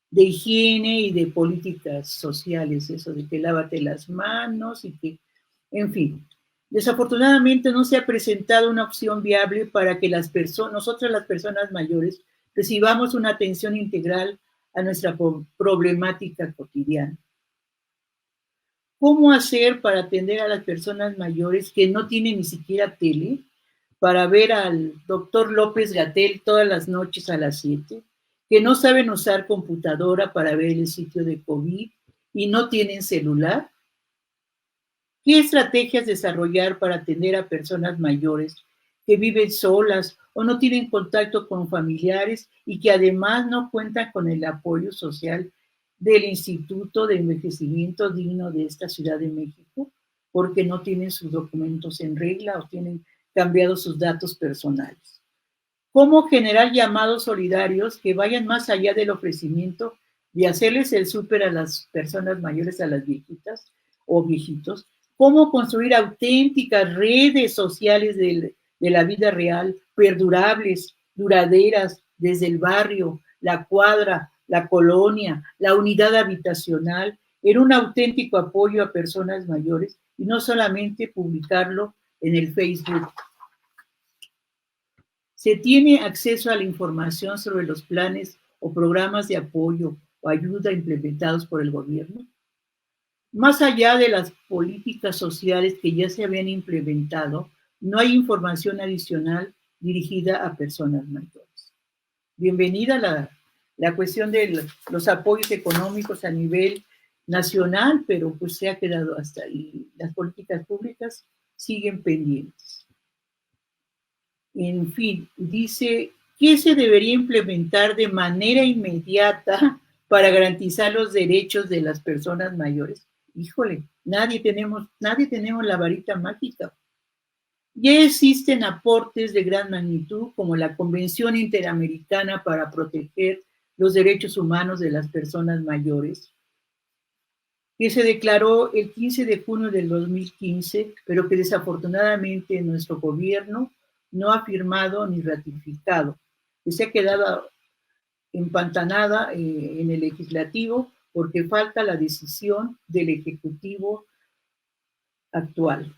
de higiene y de políticas sociales, eso de que lávate las manos y que, en fin. Desafortunadamente no se ha presentado una opción viable para que nosotras las personas mayores recibamos una atención integral a nuestra problemática cotidiana. ¿Cómo hacer para atender a las personas mayores que no tienen ni siquiera tele, para ver al doctor López-Gatell todas las noches a las 7, que no saben usar computadora para ver el sitio de COVID y no tienen celular? ¿Qué estrategias desarrollar para atender a personas mayores que viven solas o no tienen contacto con familiares y que además no cuentan con el apoyo social del Instituto de Envejecimiento Digno de esta Ciudad de México, porque no tienen sus documentos en regla o tienen cambiados sus datos personales? ¿Cómo generar llamados solidarios que vayan más allá del ofrecimiento de hacerles el súper a las personas mayores, a las viejitas o viejitos? ¿Cómo construir auténticas redes sociales de la vida real, perdurables, duraderas, desde el barrio, la cuadra, la colonia, la unidad habitacional, en un auténtico apoyo a personas mayores y no solamente publicarlo en el Facebook? ¿Se tiene acceso a la información sobre los planes o programas de apoyo o ayuda implementados por el gobierno? Más allá de las políticas sociales que ya se habían implementado, no hay información adicional dirigida a personas mayores. Bienvenida la cuestión de los apoyos económicos a nivel nacional, pero pues se ha quedado hasta ahí. Las políticas públicas siguen pendientes. En fin, dice, ¿qué se debería implementar de manera inmediata para garantizar los derechos de las personas mayores? Híjole, nadie tenemos la varita mágica. Ya existen aportes de gran magnitud como la Convención Interamericana para proteger los derechos humanos de las personas mayores, que se declaró el 15 de junio del 2015, pero que desafortunadamente nuestro gobierno no ha firmado ni ratificado, que se ha quedado empantanada en el legislativo porque falta la decisión del ejecutivo actual.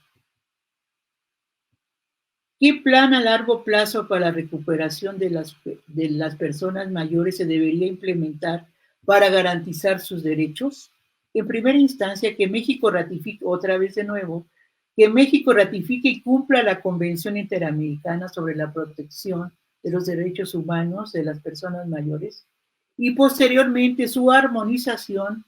¿Qué plan a largo plazo para la recuperación de las personas mayores se debería implementar para garantizar sus derechos? En primera instancia, que México ratifique, otra vez de nuevo, que México ratifique y cumpla la Convención Interamericana sobre la protección de los derechos humanos de las personas mayores y posteriormente su armonización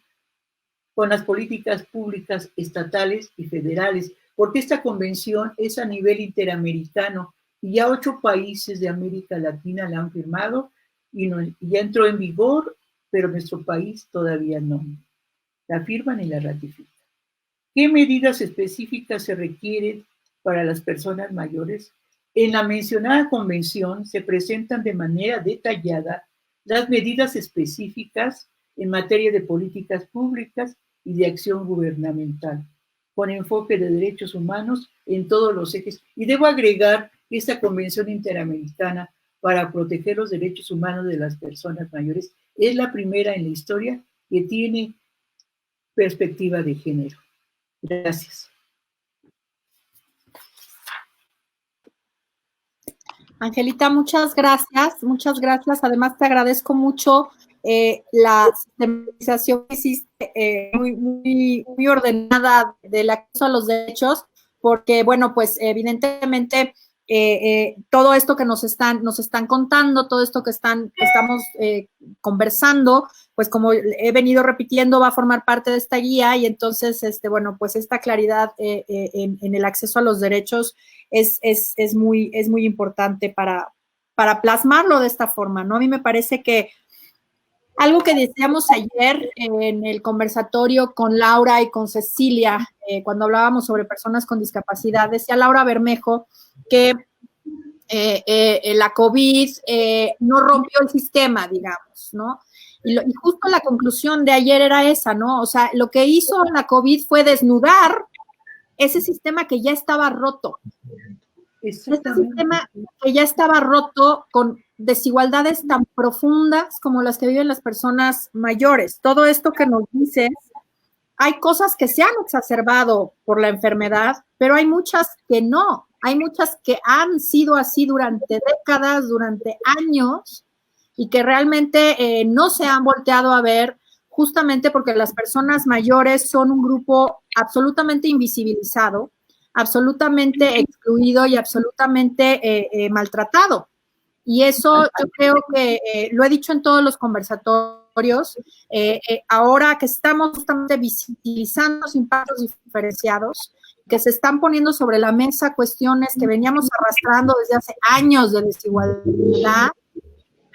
con las políticas públicas estatales y federales, porque esta convención es a nivel interamericano y ya 8 países de América Latina la han firmado y ya entró en vigor, pero nuestro país todavía no. La firman y la ratifican. ¿Qué medidas específicas se requieren para las personas mayores? En la mencionada convención se presentan de manera detallada las medidas específicas en materia de políticas públicas y de acción gubernamental, con enfoque de derechos humanos en todos los ejes. Y debo agregar que esta Convención Interamericana para proteger los derechos humanos de las personas mayores es la primera en la historia que tiene perspectiva de género. Gracias. Angelita, muchas gracias, muchas gracias. Además, te agradezco mucho la sistematización que hiciste, muy ordenada del acceso a los derechos, porque, bueno, pues evidentemente todo esto que nos están contando, todo esto que estamos conversando, pues como he venido repitiendo, va a formar parte de esta guía y entonces, bueno, pues esta claridad en el acceso a los derechos es muy importante para plasmarlo de esta forma, ¿no? A mí me parece que algo que decíamos ayer en el conversatorio con Laura y con Cecilia, cuando hablábamos sobre personas con discapacidad, decía Laura Bermejo que la COVID no rompió el sistema, digamos, ¿no? Y justo la conclusión de ayer era esa, ¿no? O sea, lo que hizo la COVID fue desnudar ese sistema que ya estaba roto. Este sistema que ya estaba roto con desigualdades tan profundas como las que viven las personas mayores. Todo esto que nos dices, hay cosas que se han exacerbado por la enfermedad, pero hay muchas que no. Hay muchas que han sido así durante décadas, durante años, y que realmente no se han volteado a ver, justamente porque las personas mayores son un grupo absolutamente invisibilizado, absolutamente excluido y absolutamente maltratado. Y eso yo creo que lo he dicho en todos los conversatorios, ahora que estamos justamente visibilizando los impactos diferenciados, que se están poniendo sobre la mesa cuestiones que veníamos arrastrando desde hace años de desigualdad,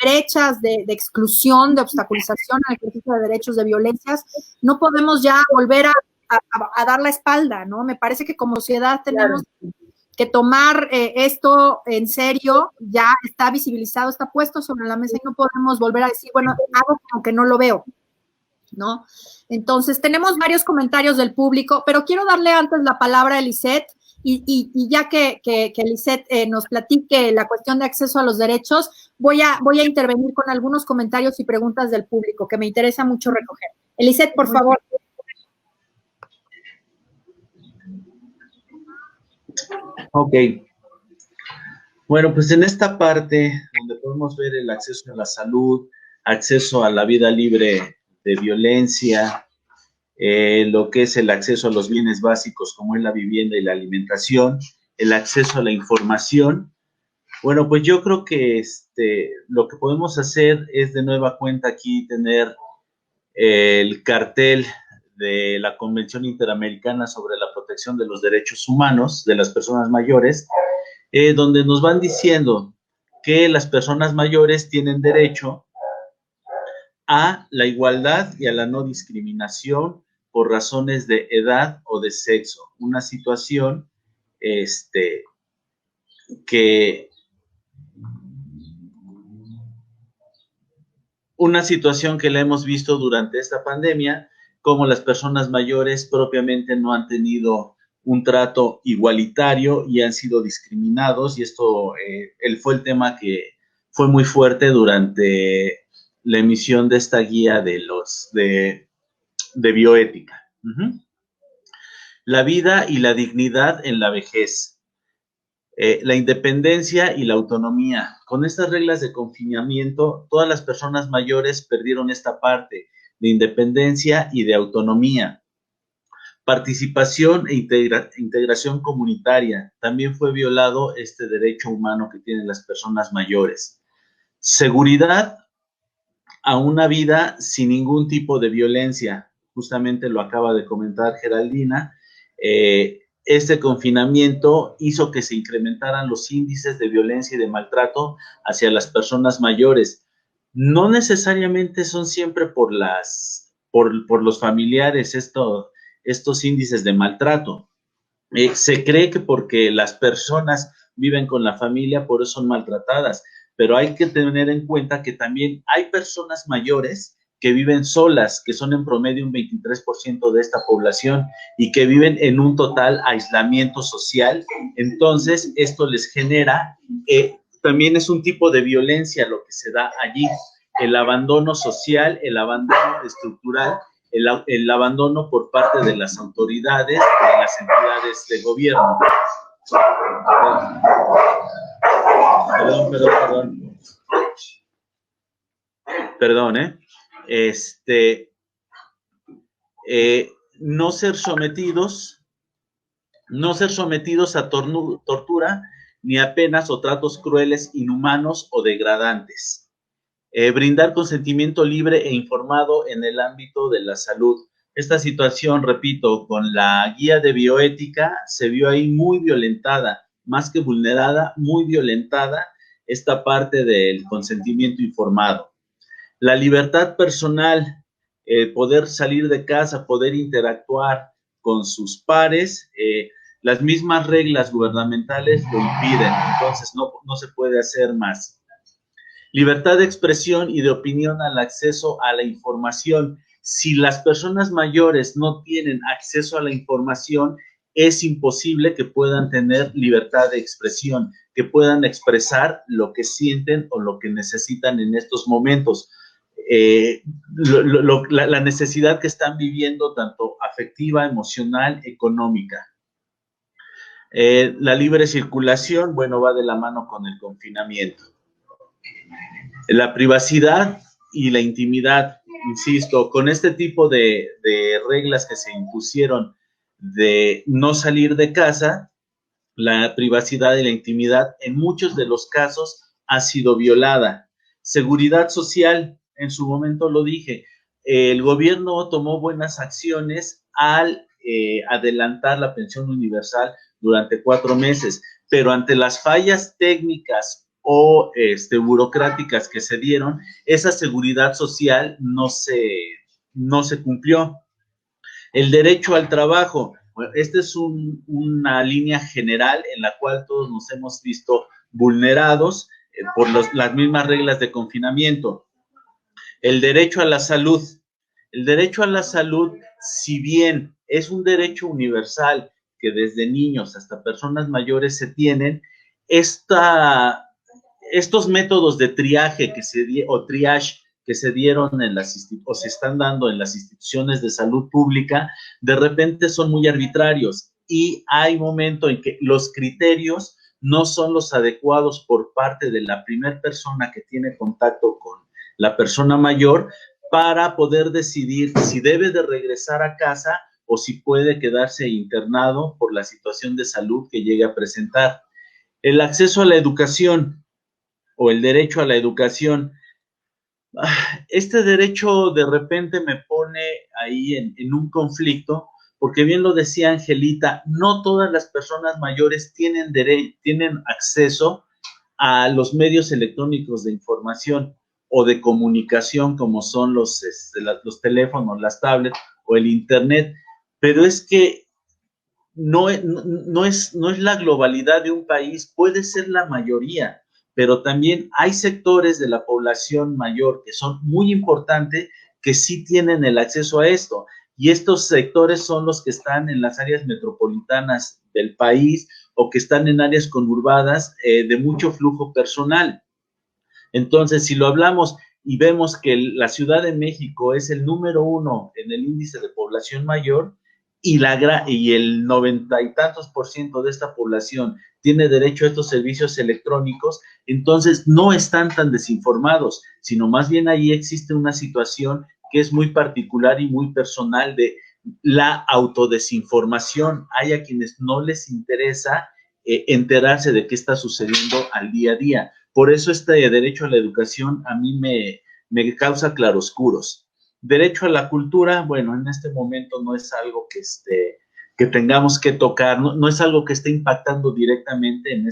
brechas de exclusión, de obstaculización al ejercicio de derechos, de violencias, no podemos ya volver a dar la espalda, ¿no? Me parece que como sociedad tenemos que tomar esto en serio, ya está visibilizado, está puesto sobre la mesa y no podemos volver a decir, bueno, hago como que no lo veo, ¿no? Entonces, tenemos varios comentarios del público, pero quiero darle antes la palabra a Lisette y ya que Lisette nos platique la cuestión de acceso a los derechos, voy a intervenir con algunos comentarios y preguntas del público que me interesa mucho recoger. Lisette, por favor. Ok. Bueno, pues en esta parte donde podemos ver el acceso a la salud, acceso a la vida libre de violencia, lo que es el acceso a los bienes básicos como es la vivienda y la alimentación, el acceso a la información. Bueno, pues yo creo que lo que podemos hacer es de nueva cuenta aquí tener el cartel de la Convención Interamericana sobre la Protección de los Derechos Humanos de las Personas Mayores, donde nos van diciendo que las personas mayores tienen derecho a la igualdad y a la no discriminación por razones de edad o de sexo. Una situación que la hemos visto durante esta pandemia, como las personas mayores propiamente no han tenido un trato igualitario y han sido discriminados, y esto fue el tema que fue muy fuerte durante la emisión de esta guía de bioética. La vida y la dignidad en la vejez. La independencia y la autonomía. Con estas reglas de confinamiento, todas las personas mayores perdieron esta parte de independencia y de autonomía. Participación e integración comunitaria. También fue violado este derecho humano que tienen las personas mayores. Seguridad a una vida sin ningún tipo de violencia. Justamente lo acaba de comentar Geraldina. Este confinamiento hizo que se incrementaran los índices de violencia y de maltrato hacia las personas mayores. No necesariamente son siempre por los familiares estos índices de maltrato. Se cree que porque las personas viven con la familia, por eso son maltratadas, pero hay que tener en cuenta que también hay personas mayores que viven solas, que son en promedio un 23% de esta población y que viven en un total aislamiento social. Entonces, esto les genera, también es un tipo de violencia lo que se da allí, el abandono social, el abandono estructural, el abandono por parte de las autoridades, de las entidades de gobierno. Perdón, no ser sometidos a tortura, ni a penas o tratos crueles, inhumanos o degradantes. Brindar consentimiento libre e informado en el ámbito de la salud. Esta situación, repito, con la guía de bioética se vio ahí muy violentada, más que vulnerada, muy violentada esta parte del consentimiento informado. La libertad personal, poder salir de casa, poder interactuar con sus pares, las mismas reglas gubernamentales lo impiden, entonces no se puede hacer más. Libertad de expresión y de opinión al acceso a la información. Si las personas mayores no tienen acceso a la información, es imposible que puedan tener libertad de expresión, que puedan expresar lo que sienten o lo que necesitan en estos momentos. La necesidad que están viviendo, tanto afectiva, emocional, económica. La libre circulación, bueno, va de la mano con el confinamiento. La privacidad y la intimidad, insisto, con este tipo de reglas que se impusieron de no salir de casa, la privacidad y la intimidad en muchos de los casos ha sido violada. Seguridad social, en su momento lo dije, el gobierno tomó buenas acciones al adelantar la pensión universal durante 4 meses, pero ante las fallas técnicas o burocráticas que se dieron, esa seguridad social no se cumplió. El derecho al trabajo, bueno, esta es una línea general en la cual todos nos hemos visto vulnerados por las mismas reglas de confinamiento. El derecho a la salud. El derecho a la salud, si bien es un derecho universal que desde niños hasta personas mayores se tienen, estos métodos de triaje triage que se dieron o se están dando en las instituciones de salud pública, de repente son muy arbitrarios y hay momentos en que los criterios no son los adecuados por parte de la primera persona que tiene contacto con la persona mayor para poder decidir si debe de regresar a casa o si puede quedarse internado por la situación de salud que llegue a presentar. El acceso a la educación o el derecho a la educación. Este derecho de repente me pone ahí en un conflicto, porque bien lo decía Angelita, no todas las personas mayores tienen acceso a los medios electrónicos de información o de comunicación, como son los teléfonos, las tablets o el internet, pero es que no es la globalidad de un país, puede ser la mayoría, pero también hay sectores de la población mayor que son muy importantes que sí tienen el acceso a esto, y estos sectores son los que están en las áreas metropolitanas del país o que están en áreas conurbadas de mucho flujo personal. Entonces, si lo hablamos y vemos que la Ciudad de México es el número 1 en el índice de población mayor, y el 90 y tantos % de esta población tiene derecho a estos servicios electrónicos, entonces no están tan desinformados, sino más bien ahí existe una situación que es muy particular y muy personal de la autodesinformación. Hay a quienes no les interesa enterarse de qué está sucediendo al día a día. Por eso este derecho a la educación a mí me causa claroscuros. Derecho a la cultura, bueno, en este momento no es algo que tengamos que tocar, no es algo que esté impactando directamente en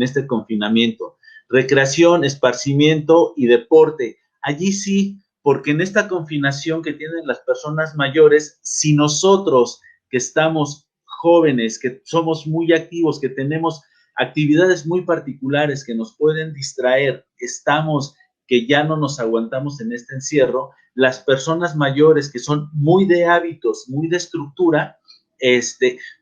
este confinamiento. Recreación, esparcimiento y deporte, allí sí, porque en esta confinación que tienen las personas mayores, si nosotros que estamos jóvenes, que somos muy activos, que tenemos actividades muy particulares que nos pueden distraer, que ya no nos aguantamos en este encierro, las personas mayores que son muy de hábitos, muy de estructura,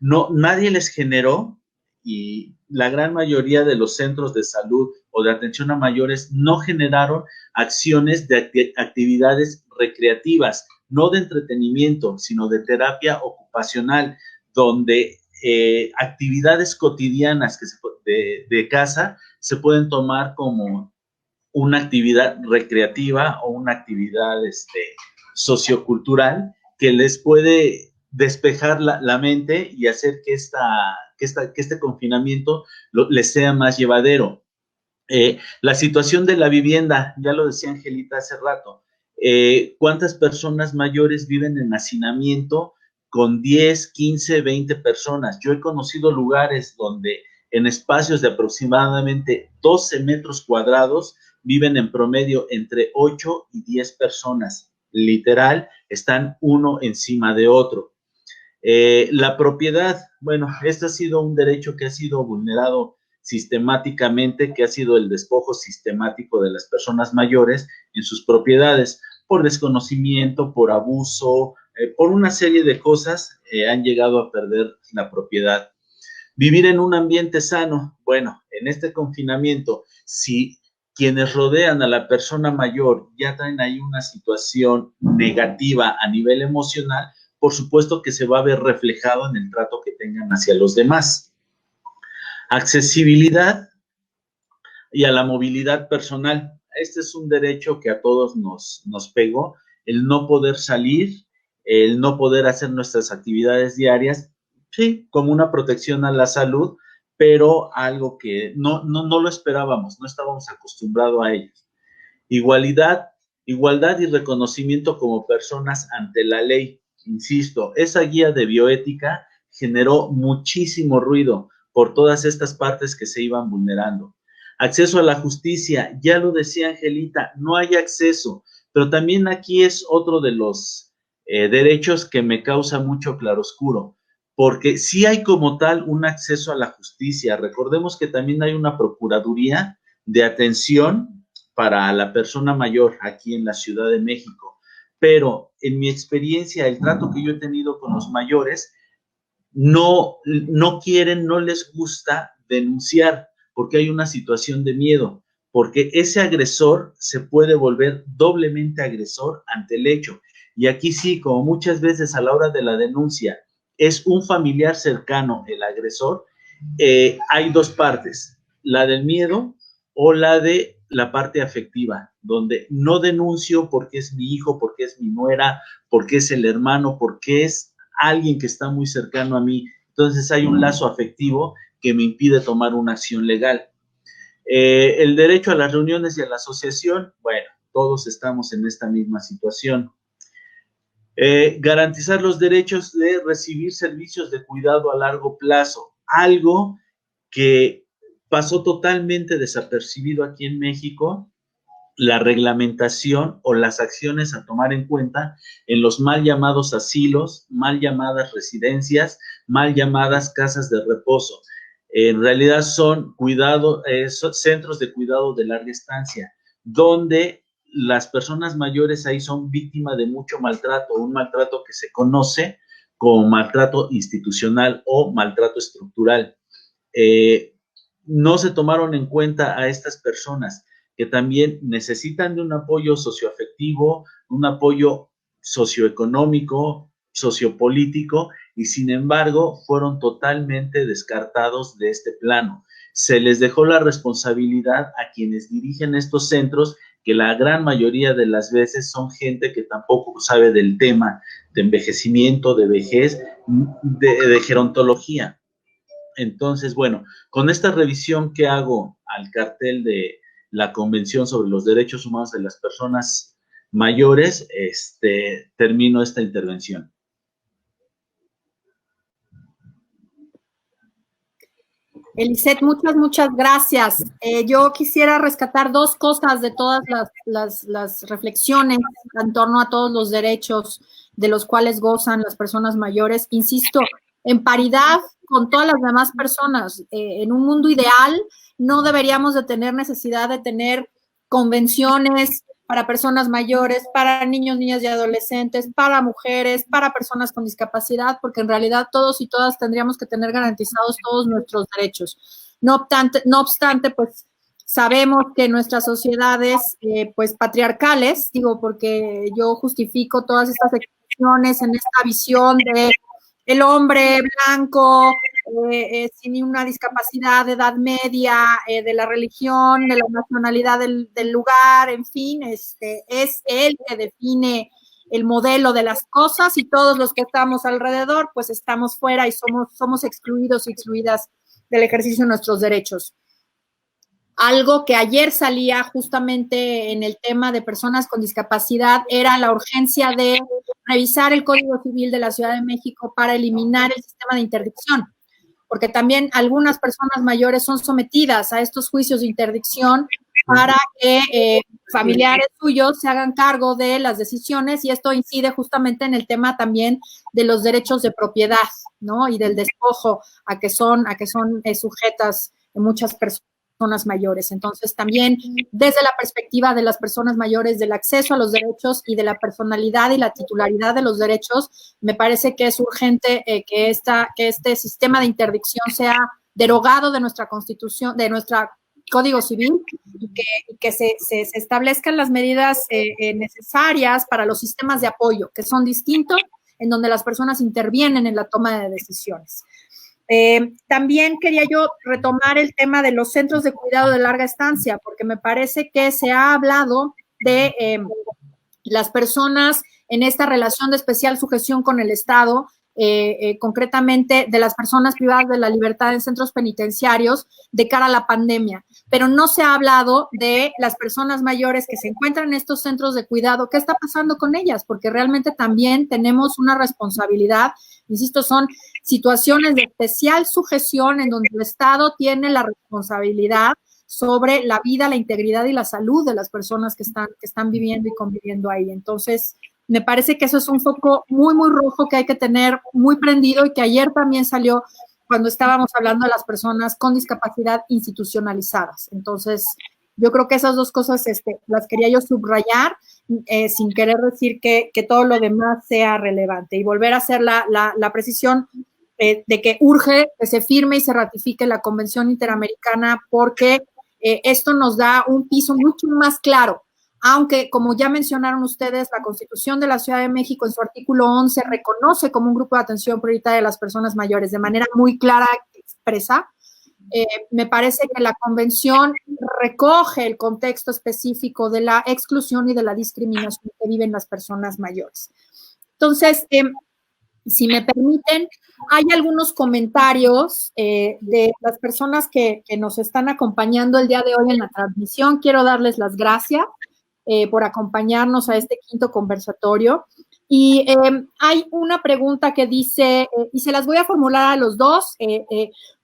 nadie les generó, y la gran mayoría de los centros de salud o de atención a mayores no generaron acciones de actividades recreativas, no de entretenimiento, sino de terapia ocupacional, donde actividades cotidianas de casa se pueden tomar como una actividad recreativa o una actividad sociocultural que les puede despejar la mente y hacer que este confinamiento les sea más llevadero. La situación de la vivienda, ya lo decía Angelita hace rato, ¿cuántas personas mayores viven en hacinamiento con 10, 15, 20 personas? Yo he conocido lugares donde en espacios de aproximadamente 12 metros cuadrados viven en promedio entre 8 y 10 personas. Literal, están uno encima de otro. La propiedad, bueno, este ha sido un derecho que ha sido vulnerado sistemáticamente, que ha sido el despojo sistemático de las personas mayores en sus propiedades, por desconocimiento, por abuso, por una serie de cosas, han llegado a perder la propiedad. Vivir en un ambiente sano, bueno, en este confinamiento, si quienes rodean a la persona mayor ya traen ahí una situación negativa a nivel emocional, por supuesto que se va a ver reflejado en el trato que tengan hacia los demás. Accesibilidad y a la movilidad personal. Este es un derecho que a todos nos pegó, el no poder salir, el no poder hacer nuestras actividades diarias, sí, como una protección a la salud, pero algo que no lo esperábamos, no estábamos acostumbrados a ello. Igualdad y reconocimiento como personas ante la ley. Insisto, esa guía de bioética generó muchísimo ruido por todas estas partes que se iban vulnerando. Acceso a la justicia, ya lo decía Angelita, no hay acceso, pero también aquí es otro de los derechos que me causa mucho claroscuro, porque sí hay como tal un acceso a la justicia. Recordemos que también hay una procuraduría de atención para la persona mayor aquí en la Ciudad de México, pero en mi experiencia, el trato que yo he tenido con los mayores, no quieren, no les gusta denunciar, porque hay una situación de miedo, porque ese agresor se puede volver doblemente agresor ante el hecho. Y aquí sí, como muchas veces a la hora de la denuncia es un familiar cercano el agresor, hay dos partes, la del miedo o la de la parte afectiva, donde no denuncio porque es mi hijo, porque es mi nuera, porque es el hermano, porque es alguien que está muy cercano a mí. Entonces hay un lazo afectivo que me impide tomar una acción legal. El derecho a las reuniones y a la asociación, bueno, todos estamos en esta misma situación. Garantizar los derechos de recibir servicios de cuidado a largo plazo, algo que pasó totalmente desapercibido aquí en México, la reglamentación o las acciones a tomar en cuenta en los mal llamados asilos, mal llamadas residencias, mal llamadas casas de reposo. En realidad son son centros de cuidado de larga estancia, donde las personas mayores ahí son víctimas de mucho maltrato, un maltrato que se conoce como maltrato institucional o maltrato estructural. No se tomaron en cuenta a estas personas que también necesitan de un apoyo socioafectivo, un apoyo socioeconómico, sociopolítico, y sin embargo fueron totalmente descartados de este plano. Se les dejó la responsabilidad a quienes dirigen estos centros, que la gran mayoría de las veces son gente que tampoco sabe del tema de envejecimiento, de vejez, de gerontología. Entonces, bueno, con esta revisión que hago al cartel de la Convención sobre los Derechos Humanos de las Personas Mayores, termino esta intervención. Eliseth, muchas gracias. Yo quisiera rescatar dos cosas de todas las reflexiones en torno a todos los derechos de los cuales gozan las personas mayores. Insisto, en paridad con todas las demás personas. En un mundo ideal no deberíamos de tener necesidad de tener convenciones para personas mayores, para niños, niñas y adolescentes, para mujeres, para personas con discapacidad, porque en realidad todos y todas tendríamos que tener garantizados todos nuestros derechos. No obstante, pues sabemos que nuestras sociedades, pues patriarcales, digo, porque yo justifico todas estas expresiones en esta visión de el hombre blanco, sin una discapacidad de edad media, de la religión, de la nacionalidad del lugar, en fin, es él que define el modelo de las cosas y todos los que estamos alrededor, pues estamos fuera y somos excluidos y excluidas del ejercicio de nuestros derechos. Algo que ayer salía justamente en el tema de personas con discapacidad era la urgencia de revisar el Código Civil de la Ciudad de México para eliminar el sistema de interdicción, porque también algunas personas mayores son sometidas a estos juicios de interdicción para que familiares suyos se hagan cargo de las decisiones, y esto incide justamente en el tema también de los derechos de propiedad, ¿no? Y del despojo a que son sujetas muchas personas mayores. Entonces, también desde la perspectiva de las personas mayores, del acceso a los derechos y de la personalidad y la titularidad de los derechos, me parece que es urgente que este sistema de interdicción sea derogado de nuestra Constitución, de nuestro Código Civil, y que se establezcan las medidas necesarias para los sistemas de apoyo, que son distintos, en donde las personas intervienen en la toma de decisiones. También quería yo retomar el tema de los centros de cuidado de larga estancia, porque me parece que se ha hablado de las personas en esta relación de especial sujeción con el Estado, concretamente de las personas privadas de la libertad en centros penitenciarios de cara a la pandemia, pero no se ha hablado de las personas mayores que se encuentran en estos centros de cuidado. ¿Qué está pasando con ellas? Porque realmente también tenemos una responsabilidad. Insisto, son situaciones de especial sujeción en donde el Estado tiene la responsabilidad sobre la vida, la integridad y la salud de las personas que están viviendo y conviviendo ahí. Entonces, me parece que eso es un foco muy, muy rojo que hay que tener muy prendido, y que ayer también salió cuando estábamos hablando de las personas con discapacidad institucionalizadas. Entonces, yo creo que esas dos cosas las quería yo subrayar, sin querer decir que todo lo demás sea relevante, y volver a hacer la precisión de que urge que se firme y se ratifique la Convención Interamericana, porque esto nos da un piso mucho más claro. Aunque, como ya mencionaron ustedes, la Constitución de la Ciudad de México en su artículo 11 reconoce como un grupo de atención prioritaria a las personas mayores de manera muy clara y expresa, me parece que la Convención recoge el contexto específico de la exclusión y de la discriminación que viven las personas mayores. Entonces, si me permiten, hay algunos comentarios de las personas que nos están acompañando el día de hoy en la transmisión. Quiero darles las gracias por acompañarnos a este quinto conversatorio. Y hay una pregunta que dice, y se las voy a formular a los dos,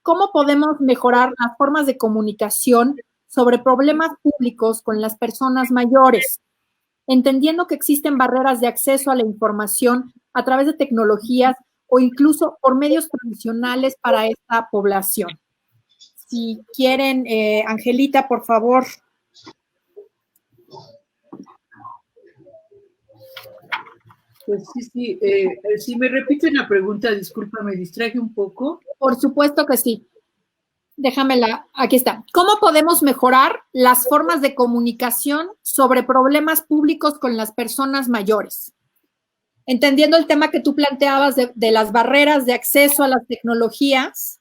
¿cómo podemos mejorar las formas de comunicación sobre problemas públicos con las personas mayores, entendiendo que existen barreras de acceso a la información a través de tecnologías o incluso por medios tradicionales para esta población? Si quieren, Angelita, por favor. Pues sí, si me repiten la pregunta, disculpa, me distraje un poco. Por supuesto que sí. Déjamela, aquí está. ¿Cómo podemos mejorar las formas de comunicación sobre problemas públicos con las personas mayores? Entendiendo el tema que tú planteabas de las barreras de acceso a las tecnologías,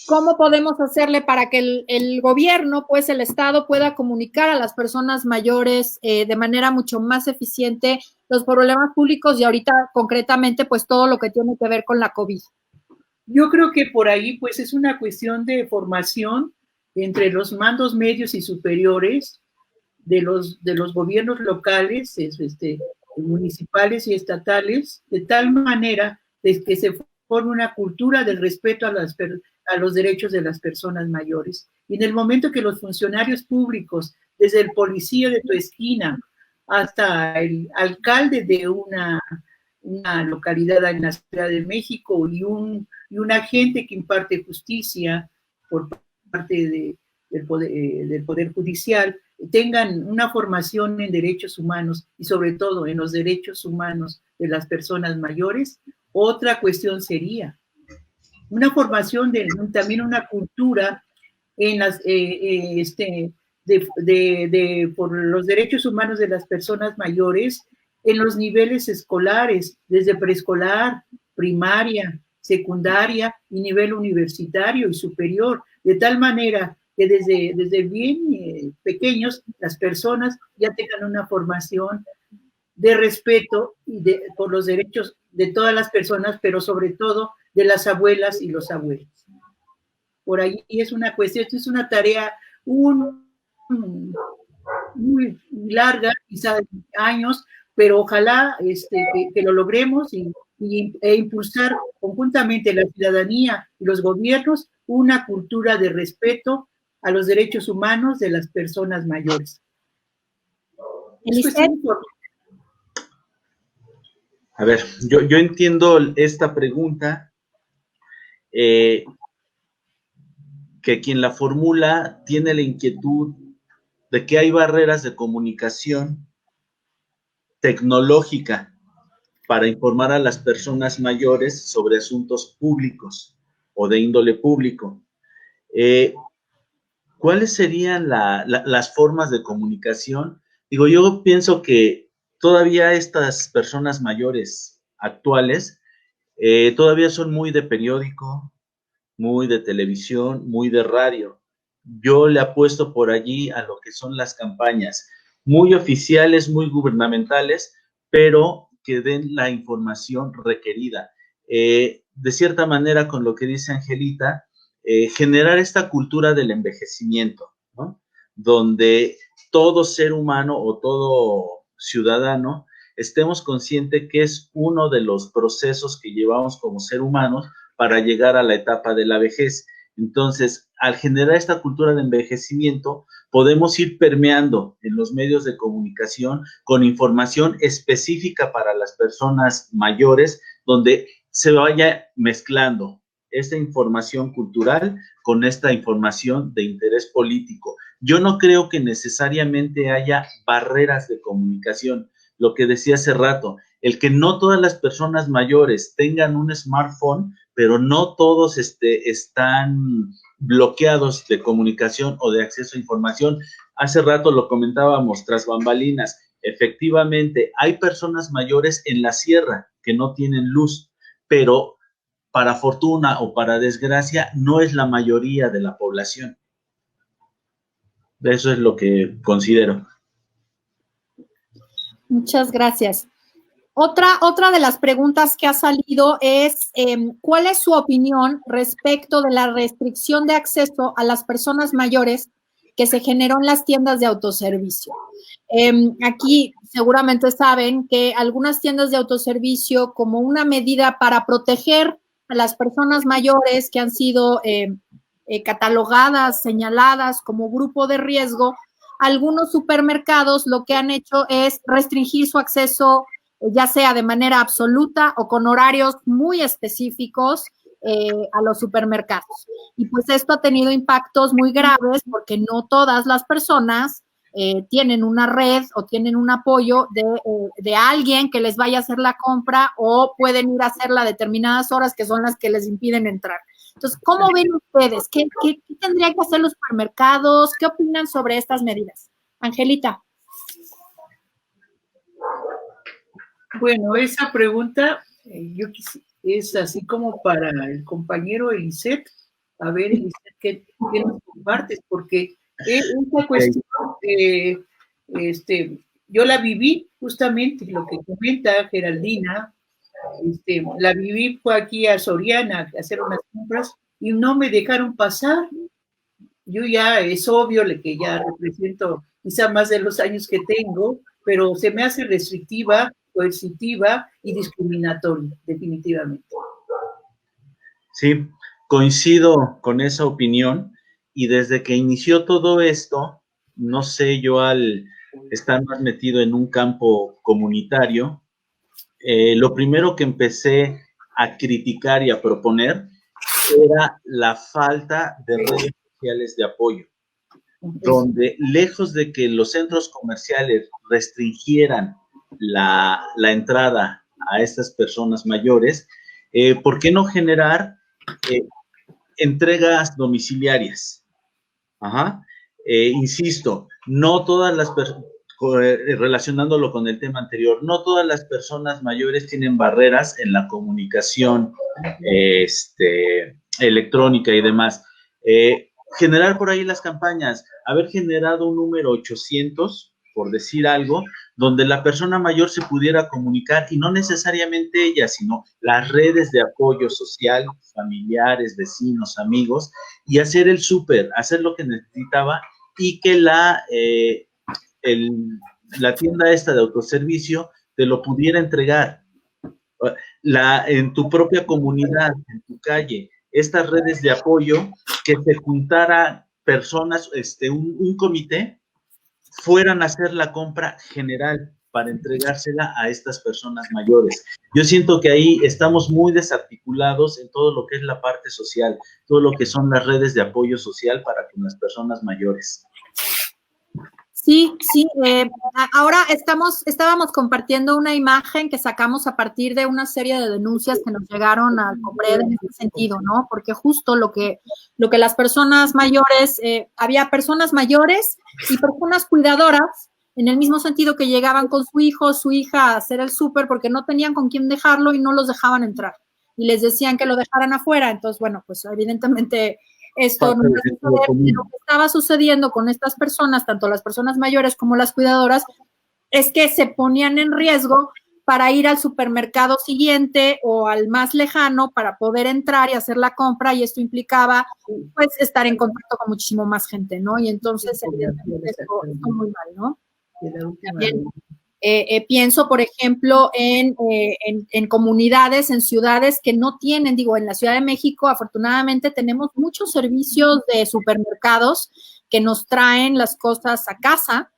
¿cómo podemos hacerle para que el gobierno, pues el Estado, pueda comunicar a las personas mayores de manera mucho más eficiente los problemas públicos y ahorita concretamente pues todo lo que tiene que ver con la COVID? Yo creo que por ahí pues es una cuestión de formación entre los mandos medios y superiores, de los gobiernos locales, municipales y estatales, de tal manera de que se forme una cultura del respeto a los derechos de las personas mayores. Y en el momento que los funcionarios públicos, desde el policía de tu esquina hasta el alcalde de una localidad en la Ciudad de México y un agente que imparte justicia por parte del Poder Judicial, tengan una formación en derechos humanos y sobre todo en los derechos humanos de las personas mayores, otra cuestión sería una formación también una cultura en por los derechos humanos de las personas mayores en los niveles escolares, desde preescolar, primaria, secundaria y nivel universitario y superior, de tal manera que desde bien pequeños las personas ya tengan una formación de respeto por los derechos de todas las personas, pero sobre todo de las abuelas y los abuelos. Por ahí es una cuestión, esto es una tarea muy larga, quizás años, pero ojalá que lo logremos e impulsar conjuntamente la ciudadanía y los gobiernos una cultura de respeto a los derechos humanos de las personas mayores. A ver, yo entiendo esta pregunta, que quien la formula tiene la inquietud de que hay barreras de comunicación tecnológica para informar a las personas mayores sobre asuntos públicos o de índole público. ¿Cuáles serían las formas de comunicación? Digo, yo pienso que todavía estas personas mayores actuales todavía son muy de periódico, muy de televisión, muy de radio. Yo le apuesto por allí a lo que son las campañas muy oficiales, muy gubernamentales, pero que den la información requerida. De cierta manera, con lo que dice Angelita, generar esta cultura del envejecimiento, ¿no? Donde todo ser humano o todo ciudadano estemos conscientes que es uno de los procesos que llevamos como ser humanos para llegar a la etapa de la vejez. Entonces, al generar esta cultura de envejecimiento, podemos ir permeando en los medios de comunicación con información específica para las personas mayores, donde se vaya mezclando esta información cultural con esta información de interés político. Yo no creo que necesariamente haya barreras de comunicación. Lo que decía hace rato, el que no todas las personas mayores tengan un smartphone, pero no todos están bloqueados de comunicación o de acceso a información. Hace rato lo comentábamos, tras bambalinas, efectivamente hay personas mayores en la sierra que no tienen luz, pero para fortuna o para desgracia no es la mayoría de la población. Eso es lo que considero. Muchas gracias. Otra de las preguntas que ha salido es, ¿cuál es su opinión respecto de la restricción de acceso a las personas mayores que se generó en las tiendas de autoservicio? Aquí seguramente saben que algunas tiendas de autoservicio, como una medida para proteger a las personas mayores que han sido catalogadas, señaladas como grupo de riesgo, algunos supermercados lo que han hecho es restringir su acceso, ya sea de manera absoluta o con horarios muy específicos a los supermercados. Y pues esto ha tenido impactos muy graves porque no todas las personas tienen una red o tienen un apoyo de alguien que les vaya a hacer la compra o pueden ir a hacerla a determinadas horas que son las que les impiden entrar. Entonces, ¿cómo ven ustedes? ¿Qué tendrían que hacer los supermercados? ¿Qué opinan sobre estas medidas? Angelita. Bueno, esa pregunta es así como para el compañero Eliseth. A ver, Eliseth, ¿qué nos compartes? Porque esta cuestión, yo la viví justamente, lo que comenta Geraldina, la viví, fue aquí a Soriana a hacer unas compras y no me dejaron pasar. Yo ya, es obvio que ya represento quizá más de los años que tengo, pero se me hace restrictiva, coercitiva y discriminatoria, definitivamente. Sí, coincido con esa opinión, y desde que inició todo esto, no sé, yo al estar más metido en un campo comunitario, lo primero que empecé a criticar y a proponer era la falta de redes sociales de apoyo, donde lejos de que los centros comerciales restringieran la entrada a estas personas mayores, ¿por qué no generar entregas domiciliarias? Ajá. Insisto, no todas las personas, relacionándolo con el tema anterior, no todas las personas mayores tienen barreras en la comunicación electrónica y demás. Generar por ahí las campañas, haber generado un número 800, por decir algo, donde la persona mayor se pudiera comunicar, y no necesariamente ella, sino las redes de apoyo social, familiares, vecinos, amigos, y hacer el súper, hacer lo que necesitaba, y que la tienda esta de autoservicio te lo pudiera entregar. En tu propia comunidad, en tu calle, estas redes de apoyo, que se juntara personas, un comité, fueran a hacer la compra general para entregársela a estas personas mayores. Yo siento que ahí estamos muy desarticulados en todo lo que es la parte social, todo lo que son las redes de apoyo social para con las personas mayores. Sí, sí. Ahora estábamos compartiendo una imagen que sacamos a partir de una serie de denuncias que nos llegaron al COPRED en este sentido, ¿no? Porque justo lo que las personas mayores, había personas mayores y personas cuidadoras, en el mismo sentido que llegaban con su hijo o su hija a hacer el súper porque no tenían con quién dejarlo y no los dejaban entrar. Y les decían que lo dejaran afuera. Entonces, bueno, pues evidentemente esto no lo que estaba sucediendo con estas personas, tanto las personas mayores como las cuidadoras, es que se ponían en riesgo para ir al supermercado siguiente o al más lejano para poder entrar y hacer la compra, y esto implicaba pues estar en contacto con muchísimo más gente, ¿no? Y entonces evidentemente esto muy mal, ¿no? También, pienso, por ejemplo, en comunidades, en ciudades que no tienen, digo, en la Ciudad de México, afortunadamente tenemos muchos servicios de supermercados que nos traen las cosas a casa.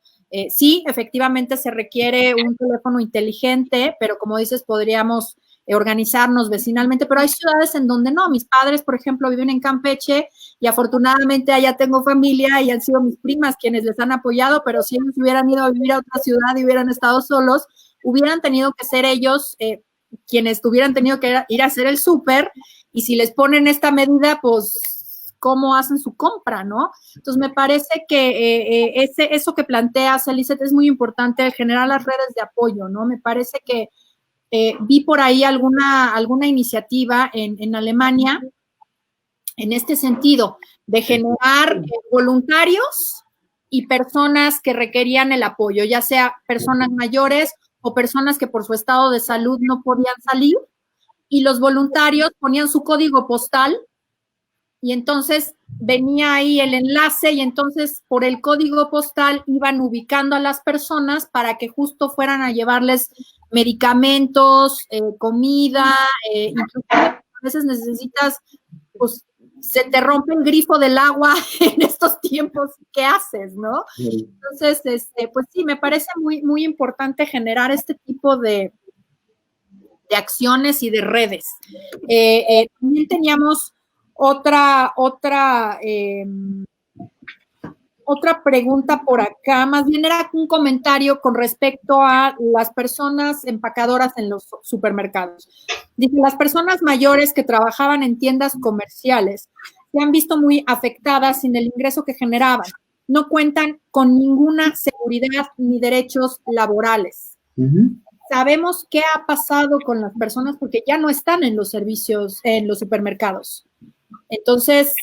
Sí, efectivamente se requiere un teléfono inteligente, pero como dices, podríamos organizarnos vecinalmente, pero hay ciudades en donde no. Mis padres, por ejemplo, viven en Campeche y afortunadamente allá tengo familia y han sido mis primas quienes les han apoyado, pero si ellos hubieran ido a vivir a otra ciudad y hubieran estado solos, hubieran tenido que ser ellos quienes hubieran tenido que ir a hacer el súper, y si les ponen esta medida, pues cómo hacen su compra, ¿no? Entonces me parece que eso que planteas, Eliseth, es muy importante, el generar las redes de apoyo, ¿no? Me parece que vi por ahí alguna iniciativa en Alemania en este sentido, de generar voluntarios y personas que requerían el apoyo, ya sea personas mayores o personas que por su estado de salud no podían salir, y los voluntarios ponían su código postal y entonces venía ahí el enlace, y entonces por el código postal iban ubicando a las personas para que justo fueran a llevarles medicamentos, comida, incluso a veces necesitas, pues se te rompe el grifo del agua en estos tiempos, ¿qué haces, no? Entonces, pues sí, me parece muy, muy importante generar este tipo de acciones y de redes. También teníamos otra pregunta por acá, más bien era un comentario con respecto a las personas empacadoras en los supermercados. Dice, las personas mayores que trabajaban en tiendas comerciales se han visto muy afectadas sin el ingreso que generaban. No cuentan con ninguna seguridad ni derechos laborales. Sabemos qué ha pasado con las personas porque ya no están en los servicios, en los supermercados. Entonces,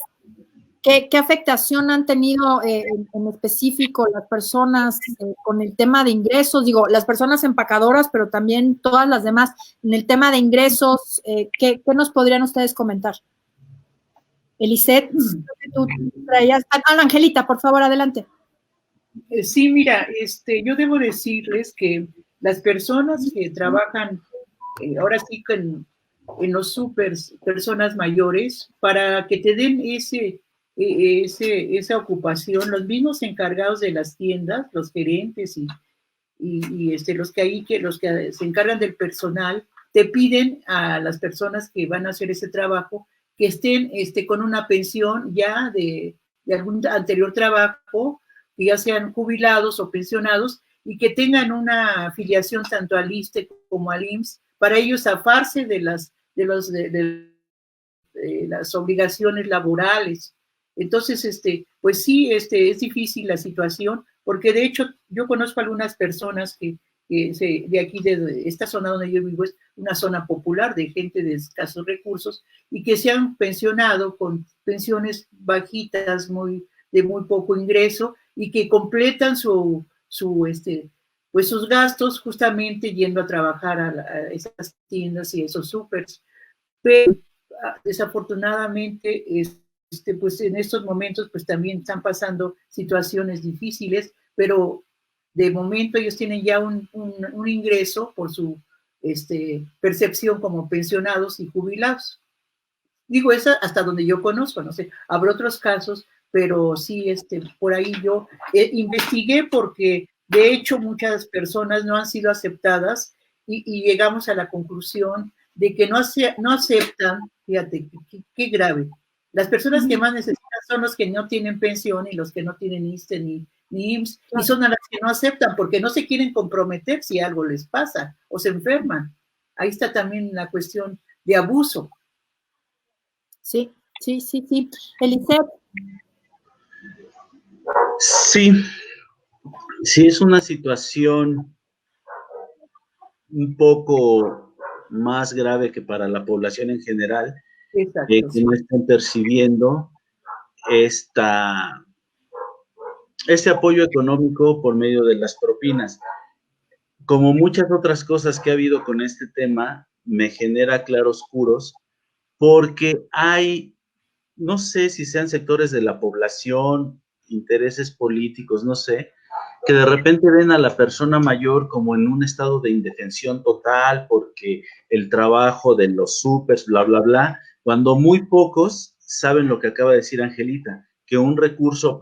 ¿qué afectación han tenido en específico las personas con el tema de ingresos? Digo, las personas empacadoras, pero también todas las demás, en el tema de ingresos, ¿qué nos podrían ustedes comentar? Eliseth, tú traías. Angelita, por favor, adelante. Sí, mira, yo debo decirles que las personas que trabajan, ahora sí que en los supers, personas mayores, para que te den esa ocupación, los mismos encargados de las tiendas, los gerentes los que se encargan del personal, te piden a las personas que van a hacer ese trabajo que estén con una pensión ya de algún anterior trabajo, que ya sean jubilados o pensionados y que tengan una afiliación tanto al ISSSTE como al IMSS para ellos zafarse de las obligaciones laborales. Entonces, pues sí, es difícil la situación, porque de hecho yo conozco algunas personas de aquí, de esta zona donde yo vivo, es una zona popular de gente de escasos recursos y que se han pensionado con pensiones bajitas, de muy poco ingreso y que completan pues sus gastos justamente yendo a trabajar a esas tiendas y esos supers. Pero desafortunadamente, pues en estos momentos, pues también están pasando situaciones difíciles, pero de momento ellos tienen ya un ingreso por su percepción como pensionados y jubilados. Digo, esa hasta donde yo conozco, no sé, habrá otros casos, pero sí, por ahí yo investigué porque de hecho muchas personas no han sido aceptadas y llegamos a la conclusión de que no aceptan, fíjate, qué grave. Las personas que más necesitan son los que no tienen pensión y los que no tienen ISSSTE ni IMSS, y son a las que no aceptan porque no se quieren comprometer si algo les pasa o se enferman. Ahí está también la cuestión de abuso. Sí, sí, sí, sí. Eliseo. Sí, sí es una situación un poco más grave que para la población en general, que no están percibiendo este apoyo económico por medio de las propinas. Como muchas otras cosas que ha habido con este tema, me genera claroscuros porque hay, no sé si sean sectores de la población, intereses políticos, no sé, que de repente ven a la persona mayor como en un estado de indefensión total porque el trabajo de los supers, bla, bla, bla, cuando muy pocos saben lo que acaba de decir Angelita, que un requisito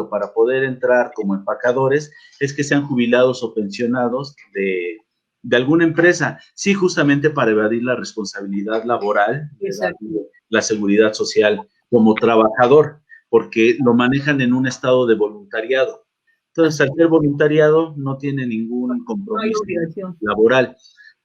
para poder entrar como empacadores es que sean jubilados o pensionados de alguna empresa, sí, justamente para evadir la responsabilidad laboral, la seguridad social como trabajador, porque lo manejan en un estado de voluntariado. Entonces, al ser voluntariado, no tiene ningún compromiso laboral.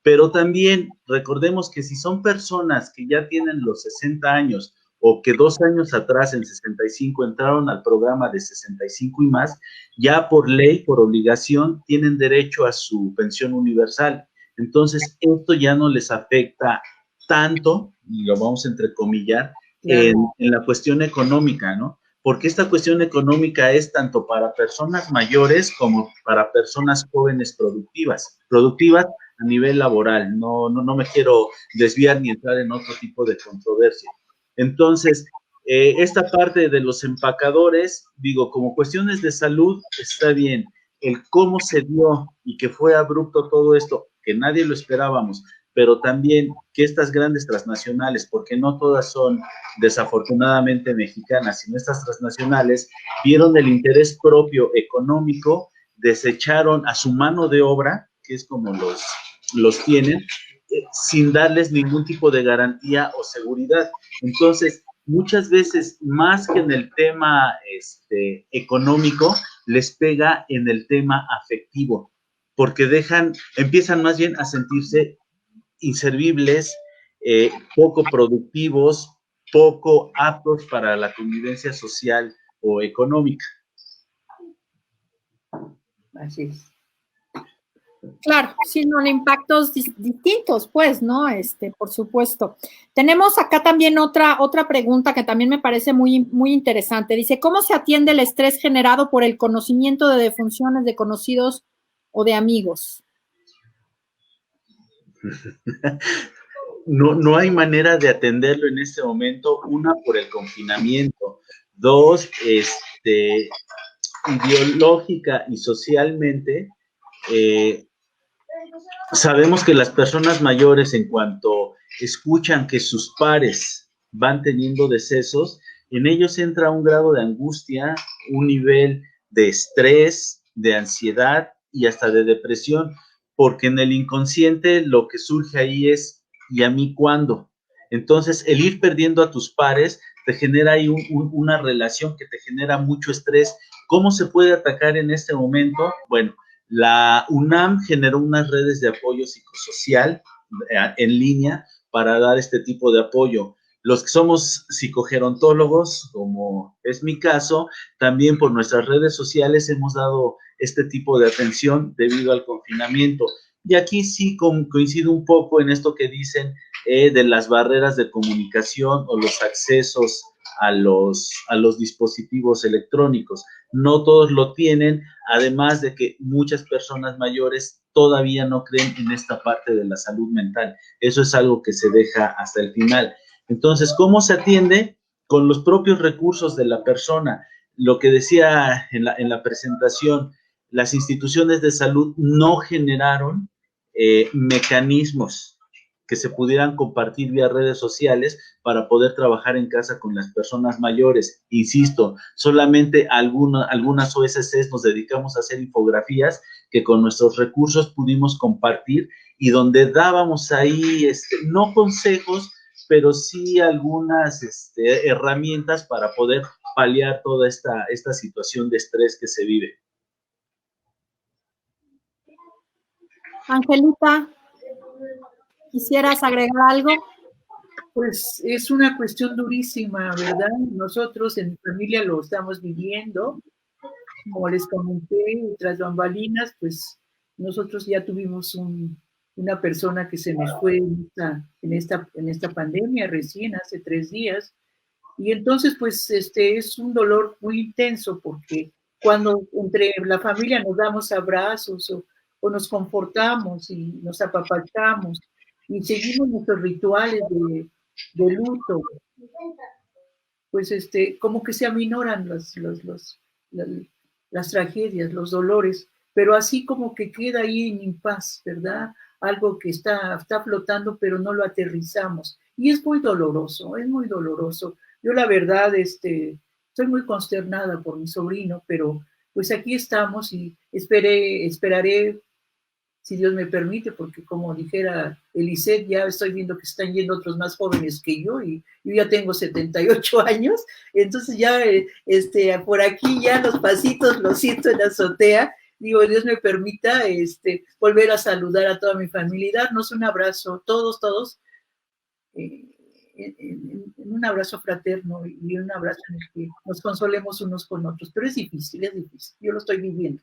Pero también recordemos que si son personas que ya tienen los 60 años o que 2 años atrás, en 65, entraron al programa de 65 y más, ya por ley, por obligación, tienen derecho a su pensión universal. Entonces, esto ya no les afecta tanto, y lo vamos a entrecomillar, en la cuestión económica, ¿no? Porque esta cuestión económica es tanto para personas mayores como para personas jóvenes productivas a nivel laboral. No me quiero desviar ni entrar en otro tipo de controversia. Entonces, esta parte de los empacadores, digo, como cuestiones de salud, está bien. El cómo se dio y que fue abrupto todo esto, que nadie lo esperábamos, pero también que estas grandes transnacionales, porque no todas son desafortunadamente mexicanas, sino estas transnacionales, vieron el interés propio económico, desecharon a su mano de obra, que es como los tienen, sin darles ningún tipo de garantía o seguridad. Entonces, muchas veces, más que en el tema económico, les pega en el tema afectivo, porque empiezan más bien a sentirse inservibles, poco productivos, poco aptos para la convivencia social o económica. Así es. Claro, sí, son impactos distintos, pues, ¿no? Por supuesto. Tenemos acá también otra pregunta que también me parece muy, muy interesante. Dice, ¿cómo se atiende el estrés generado por el conocimiento de defunciones de conocidos o de amigos? No hay manera de atenderlo en este momento. Una, por el confinamiento. Dos, ideológica y socialmente, sabemos que las personas mayores, en cuanto escuchan que sus pares van teniendo decesos, en ellos entra un grado de angustia, un nivel de estrés, de ansiedad y hasta de depresión, porque en el inconsciente lo que surge ahí es, ¿y a mí cuándo? Entonces, el ir perdiendo a tus pares te genera ahí una relación que te genera mucho estrés. ¿Cómo se puede atacar en este momento? Bueno, la UNAM generó unas redes de apoyo psicosocial en línea para dar este tipo de apoyo. Los que somos psicogerontólogos, como es mi caso, también por nuestras redes sociales hemos dado este tipo de atención debido al confinamiento. Y aquí sí coincido un poco en esto que dicen de las barreras de comunicación o los accesos a los dispositivos electrónicos. No todos lo tienen, además de que muchas personas mayores todavía no creen en esta parte de la salud mental. Eso es algo que se deja hasta el final. Entonces, ¿cómo se atiende? Con los propios recursos de la persona. Lo que decía en la presentación, las instituciones de salud no generaron mecanismos que se pudieran compartir vía redes sociales para poder trabajar en casa con las personas mayores. Insisto, solamente algunas OSCs nos dedicamos a hacer infografías que con nuestros recursos pudimos compartir y donde dábamos ahí, no consejos, pero sí algunas herramientas para poder paliar toda esta situación de estrés que se vive. Angelita, ¿quisieras agregar algo? Pues es una cuestión durísima, ¿verdad? Nosotros en mi familia lo estamos viviendo. Como les comenté, tras bambalinas, pues nosotros ya tuvimos una persona que se nos fue en esta pandemia recién, hace 3 días. Y entonces, pues, es un dolor muy intenso porque cuando entre la familia nos damos abrazos o nos confortamos y nos apapachamos y seguimos nuestros rituales de luto, pues, como que se aminoran las tragedias, los dolores, pero así como que queda ahí en impas, ¿verdad? Algo que está flotando, pero no lo aterrizamos. Y es muy doloroso, es muy doloroso. Yo la verdad, estoy muy consternada por mi sobrino, pero pues aquí estamos y esperaré, si Dios me permite, porque como dijera Eliseth, ya estoy viendo que están yendo otros más jóvenes que yo y yo ya tengo 78 años, entonces ya por aquí ya los pasitos los siento en la azotea. Digo, Dios me permita volver a saludar a toda mi familia y darnos un abrazo, todos, en un abrazo fraterno y un abrazo en el que nos consolemos unos con otros. Pero es difícil, yo lo estoy viviendo.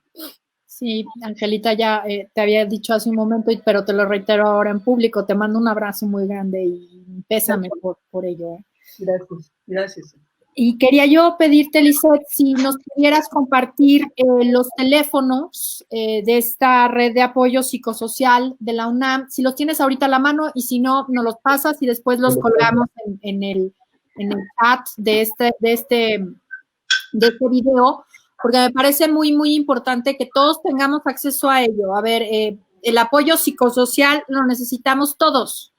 Sí, Angelita, ya te había dicho hace un momento, pero te lo reitero ahora en público. Te mando un abrazo muy grande y pésame por ello. Gracias. Y quería yo pedirte, Lisette, si nos pudieras compartir los teléfonos de esta red de apoyo psicosocial de la UNAM, si los tienes ahorita a la mano y si no, nos los pasas y después los colgamos en el chat de este video, porque me parece muy, muy importante que todos tengamos acceso a ello. A ver, el apoyo psicosocial lo necesitamos todos.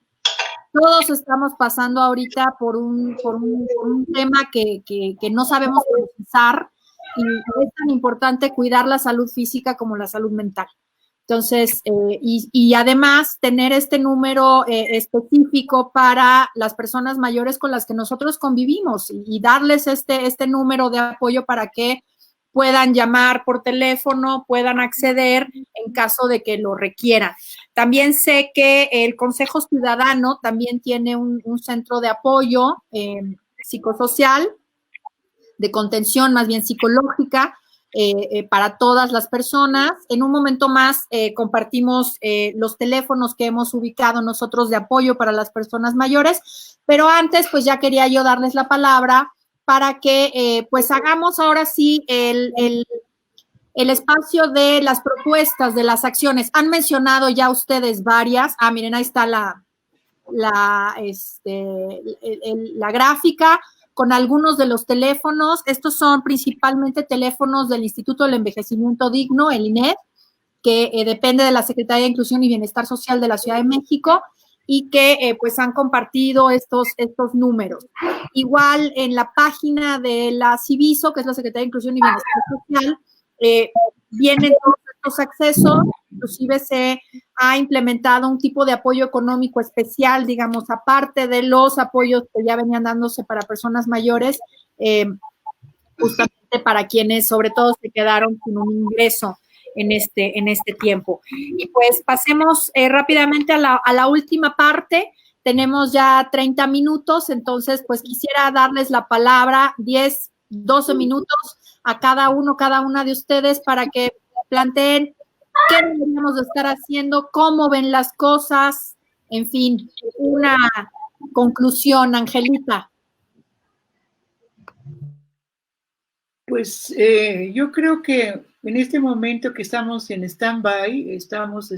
Todos estamos pasando ahorita por un tema que no sabemos procesar y es tan importante cuidar la salud física como la salud mental. Entonces, y además tener este número específico para las personas mayores con las que nosotros convivimos y darles este número de apoyo para que puedan llamar por teléfono, puedan acceder en caso de que lo requieran. También sé que el Consejo Ciudadano también tiene un centro de apoyo psicosocial, de contención más bien psicológica, para todas las personas. En un momento más compartimos los teléfonos que hemos ubicado nosotros de apoyo para las personas mayores, pero antes pues ya quería yo darles la palabra para que pues hagamos ahora sí el espacio de las propuestas, de las acciones. Han mencionado ya ustedes varias. Miren, ahí está la gráfica. con algunos de los teléfonos. Estos son principalmente teléfonos del Instituto del Envejecimiento Digno, el INED, que depende de la Secretaría de Inclusión y Bienestar Social de la Ciudad de México, y que pues han compartido estos números. Igual en la página de la CIVISO, que es la Secretaría de Inclusión y Bienestar Social, vienen todos estos accesos. Inclusive se ha implementado un tipo de apoyo económico especial, digamos, aparte de los apoyos que ya venían dándose para personas mayores, justamente para quienes sobre todo se quedaron sin un ingreso en este tiempo. Y pues pasemos rápidamente a la última parte. Tenemos ya 30 minutos, entonces pues quisiera darles la palabra, 10, 12 minutos a cada una de ustedes para que planteen qué deberíamos de estar haciendo, cómo ven las cosas, en fin, una conclusión, Angelita. Pues yo creo que en este momento que estamos en stand-by, estamos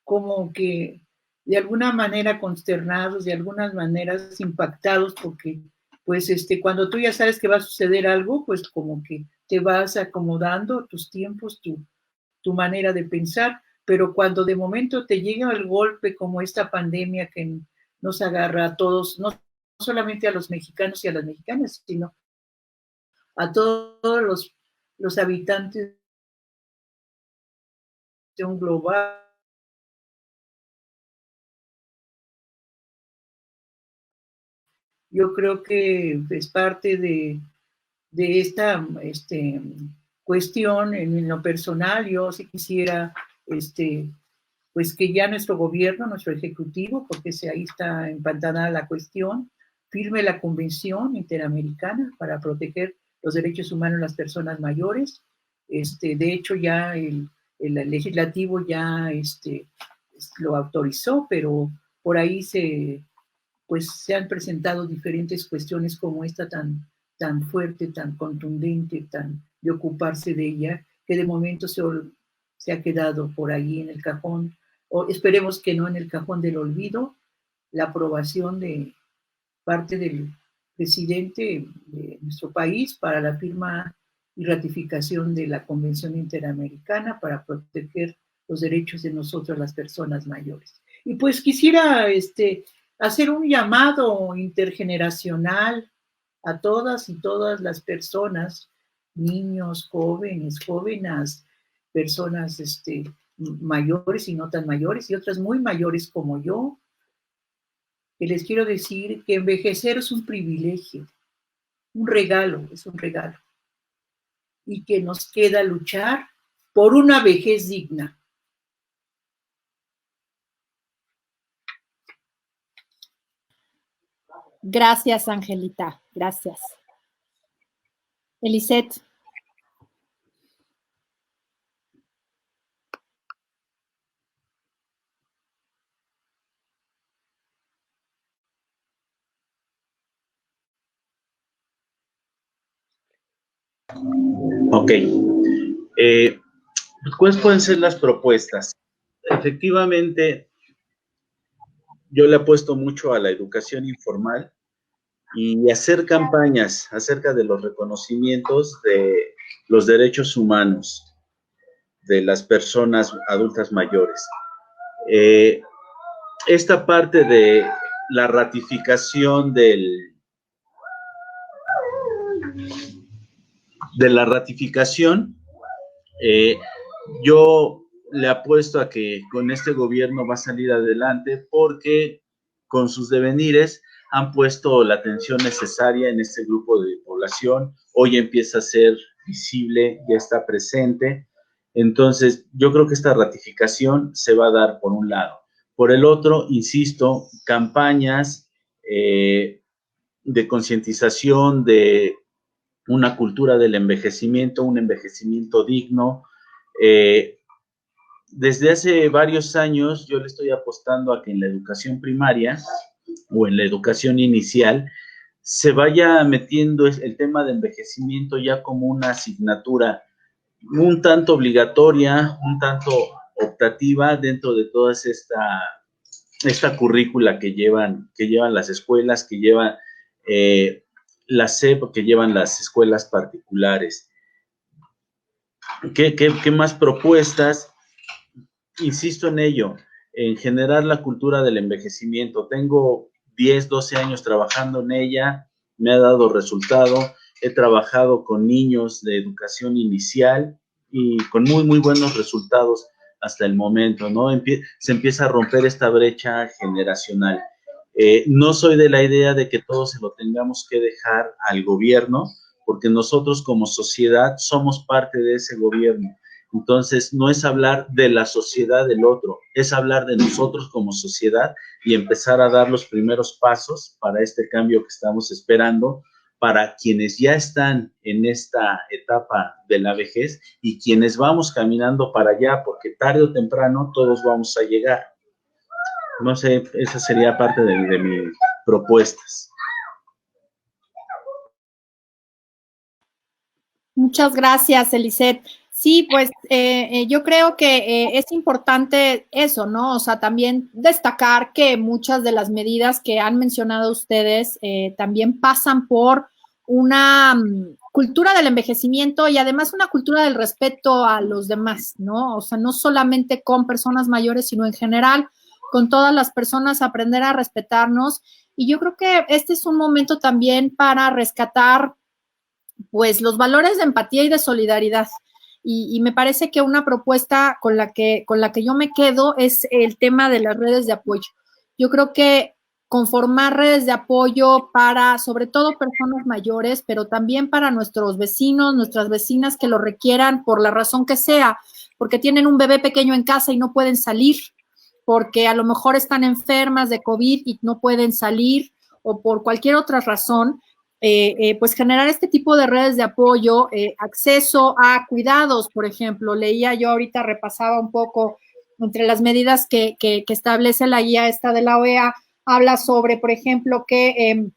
como que de alguna manera consternados, de algunas maneras impactados, porque pues cuando tú ya sabes que va a suceder algo, pues como que te vas acomodando tus tiempos, tu manera de pensar, pero cuando de momento te llega el golpe como esta pandemia que nos agarra a todos, no solamente a los mexicanos y a las mexicanas, sino a todos los habitantes de un global. Yo creo que es parte de esta cuestión en lo personal. Yo sí quisiera pues que ya nuestro gobierno, nuestro ejecutivo, porque ahí está empantanada la cuestión, firme la Convención Interamericana para proteger los derechos humanos de las personas mayores. De hecho, ya el legislativo ya lo autorizó, pero por ahí se han presentado diferentes cuestiones como esta tan fuerte, tan contundente, tan de ocuparse de ella, que de momento se ha quedado por ahí en el cajón, o esperemos que no en el cajón del olvido, la aprobación de parte del presidente de nuestro país para la firma y ratificación de la Convención Interamericana para proteger los derechos de nosotros, las personas mayores. Y pues quisiera hacer un llamado intergeneracional a todas y todas las personas, niños, jóvenes, jóvenes, personas mayores y no tan mayores, y otras muy mayores como yo, que les quiero decir que envejecer es un privilegio, un regalo, es un regalo, y que nos queda luchar por una vejez digna. Gracias, Angelita. Gracias. Elisette. Ok. ¿Cuáles pueden ser las propuestas? Efectivamente, yo le apuesto mucho a la educación informal y hacer campañas acerca de los reconocimientos de los derechos humanos de las personas adultas mayores. Esta parte de la ratificación de la ratificación, yo le apuesto a que con este gobierno va a salir adelante porque con sus devenires han puesto la atención necesaria en este grupo de población. Hoy empieza a ser visible, ya está presente. Entonces, yo creo que esta ratificación se va a dar por un lado. Por el otro, insisto, campañas de concientización de una cultura del envejecimiento, un envejecimiento digno. Desde hace varios años yo le estoy apostando a que en la educación primaria o en la educación inicial se vaya metiendo el tema de envejecimiento ya como una asignatura un tanto obligatoria, un tanto optativa dentro de toda esta currícula que llevan las escuelas, que llevan la SEP que llevan las escuelas particulares. ¿Qué más propuestas? Insisto en ello, en generar la cultura del envejecimiento. Tengo 10, 12 años trabajando en ella, me ha dado resultado. He trabajado con niños de educación inicial y con muy, muy buenos resultados hasta el momento, ¿no? Se empieza a romper esta brecha generacional. No soy de la idea de que todo se lo tengamos que dejar al gobierno, porque nosotros como sociedad somos parte de ese gobierno. Entonces, no es hablar de la sociedad del otro, es hablar de nosotros como sociedad y empezar a dar los primeros pasos para este cambio que estamos esperando, para quienes ya están en esta etapa de la vejez y quienes vamos caminando para allá, porque tarde o temprano todos vamos a llegar. No sé, esa sería parte de mis propuestas. Muchas gracias, Eliseth. Sí, pues yo creo que es importante eso, ¿no? O sea, también destacar que muchas de las medidas que han mencionado ustedes también pasan por una cultura del envejecimiento y además una cultura del respeto a los demás, ¿no? O sea, no solamente con personas mayores, sino en general, con todas las personas, aprender a respetarnos. Y yo creo que este es un momento también para rescatar pues los valores de empatía y de solidaridad. Y me parece que una propuesta con la que yo me quedo es el tema de las redes de apoyo. Yo creo que conformar redes de apoyo para, sobre todo, personas mayores, pero también para nuestros vecinos, nuestras vecinas que lo requieran por la razón que sea, porque tienen un bebé pequeño en casa y no pueden salir, porque a lo mejor están enfermas de COVID y no pueden salir, o por cualquier otra razón, pues generar este tipo de redes de apoyo, acceso a cuidados, por ejemplo. Leía yo ahorita, repasaba un poco entre las medidas que establece la guía esta de la OEA, habla sobre, por ejemplo, que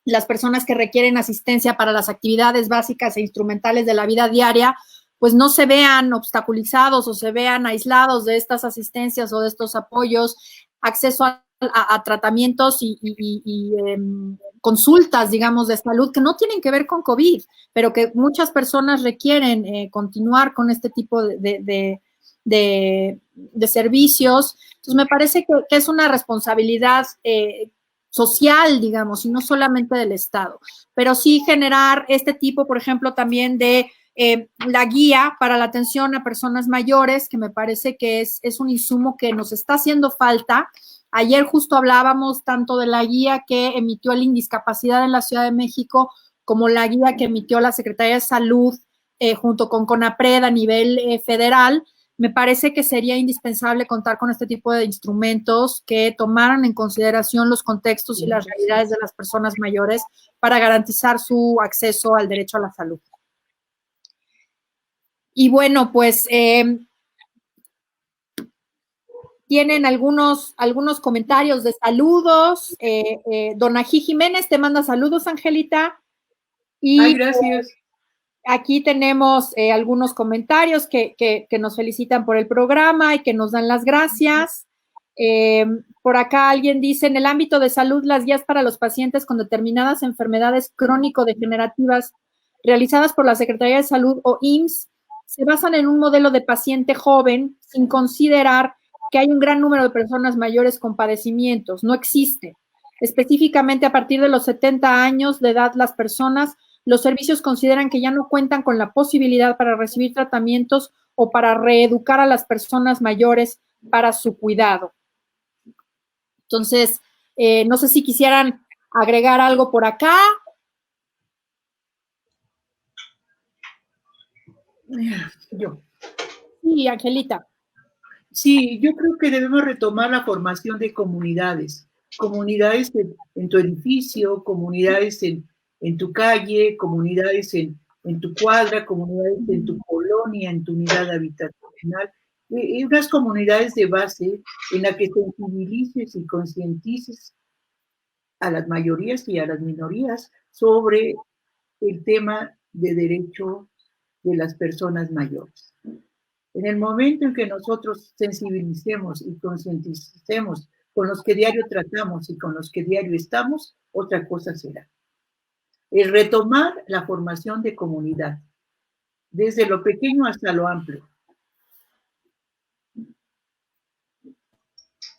las personas que requieren asistencia para las actividades básicas e instrumentales de la vida diaria, pues no se vean obstaculizados o se vean aislados de estas asistencias o de estos apoyos, acceso a tratamientos y consultas, digamos, de salud que no tienen que ver con COVID, pero que muchas personas requieren continuar con este tipo de servicios. Entonces, me parece que es una responsabilidad social, digamos, y no solamente del Estado, pero sí generar este tipo, por ejemplo, también de la guía para la atención a personas mayores, que me parece que es un insumo que nos está haciendo falta. Ayer justo hablábamos tanto de la guía que emitió el Indiscapacidad en la Ciudad de México como la guía que emitió la Secretaría de Salud junto con CONAPRED a nivel federal. Me parece que sería indispensable contar con este tipo de instrumentos que tomaran en consideración los contextos y las realidades de las personas mayores para garantizar su acceso al derecho a la salud. Y bueno, pues tienen algunos comentarios de saludos. Donají Jiménez te manda saludos, Angelita. Y ay, gracias. Aquí tenemos algunos comentarios que nos felicitan por el programa y que nos dan las gracias. Por acá alguien dice, en el ámbito de salud, las guías para los pacientes con determinadas enfermedades crónico-degenerativas realizadas por la Secretaría de Salud o IMSS se basan en un modelo de paciente joven sin considerar que hay un gran número de personas mayores con padecimientos. No existe. Específicamente a partir de los 70 años de edad, las personas, los servicios consideran que ya no cuentan con la posibilidad para recibir tratamientos o para reeducar a las personas mayores para su cuidado. Entonces, no sé si quisieran agregar algo por acá. Yo. Sí, Angelita. Sí, yo creo que debemos retomar la formación de comunidades en tu edificio, comunidades en tu calle, comunidades en tu cuadra, comunidades en tu colonia, en tu unidad habitacional, y unas comunidades de base en las que sensibilices y concientices a las mayorías y a las minorías sobre el tema de derecho de las personas mayores. En el momento en que nosotros sensibilicemos y concienticemos con los que diario tratamos y con los que diario estamos, otra cosa será. el retomar la formación de comunidad, desde lo pequeño hasta lo amplio.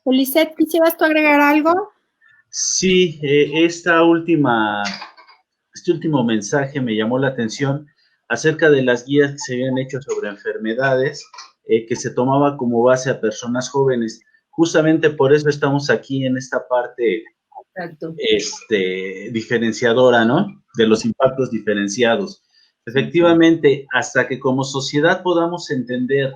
Lisette, ¿quisieras tú agregar algo? Sí, este último mensaje me llamó la atención acerca de las guías que se habían hecho sobre enfermedades, que se tomaba como base a personas jóvenes. Justamente por eso estamos aquí en esta parte diferenciadora, ¿no? De los impactos diferenciados. Efectivamente, hasta que como sociedad podamos entender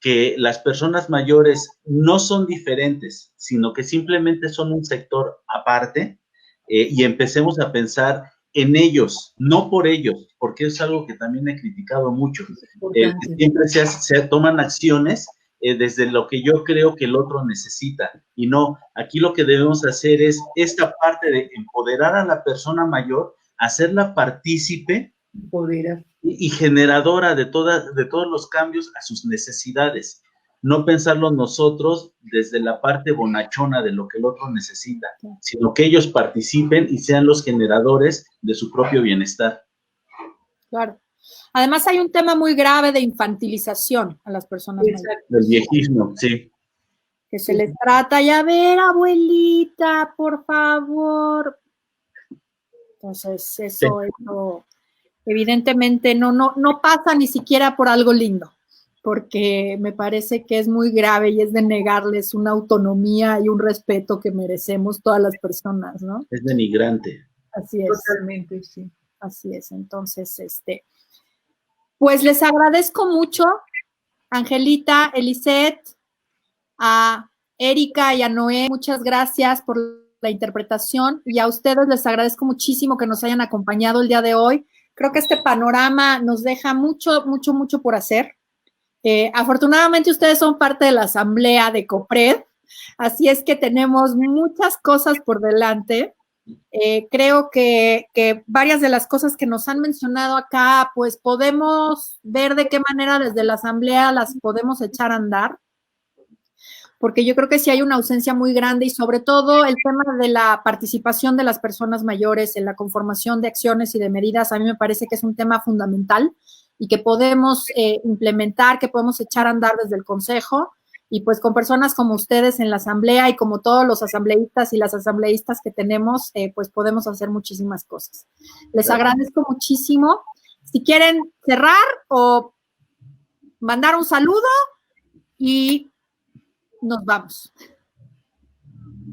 que las personas mayores no son diferentes, sino que simplemente son un sector aparte, y empecemos a pensar en ellos, no por ellos, porque es algo que también he criticado mucho. Siempre se toman acciones desde lo que yo creo que el otro necesita, y no, aquí lo que debemos hacer es esta parte de empoderar a la persona mayor, hacerla partícipe y generadora de todos los cambios a sus necesidades. No pensarlo nosotros desde la parte bonachona de lo que el otro necesita, sino que ellos participen y sean los generadores de su propio bienestar. Claro. Además hay un tema muy grave de infantilización a las personas mayores. Del viejismo, sí. Que se les trata, y a ver, abuelita, por favor. Entonces, eso evidentemente no pasa ni siquiera por algo lindo, porque me parece que es muy grave y es de negarles una autonomía y un respeto que merecemos todas las personas, ¿no? Es denigrante. Así es. Totalmente, sí. Así es. Entonces, pues les agradezco mucho, Angelita, Elisette, a Erika y a Noé, muchas gracias por la interpretación, y a ustedes les agradezco muchísimo que nos hayan acompañado el día de hoy. Creo que este panorama nos deja mucho, mucho, mucho por hacer. Afortunadamente ustedes son parte de la asamblea de COPRED, así es que tenemos muchas cosas por delante. Creo que varias de las cosas que nos han mencionado acá, pues podemos ver de qué manera desde la asamblea las podemos echar a andar, porque yo creo que sí hay una ausencia muy grande, y sobre todo el tema de la participación de las personas mayores en la conformación de acciones y de medidas, a mí me parece que es un tema fundamental y que podemos implementar, que podemos echar a andar desde el Consejo, y pues con personas como ustedes en la asamblea y como todos los asambleístas y las asambleístas que tenemos, pues podemos hacer muchísimas cosas. Les agradezco muchísimo. Si quieren cerrar o mandar un saludo, y nos vamos.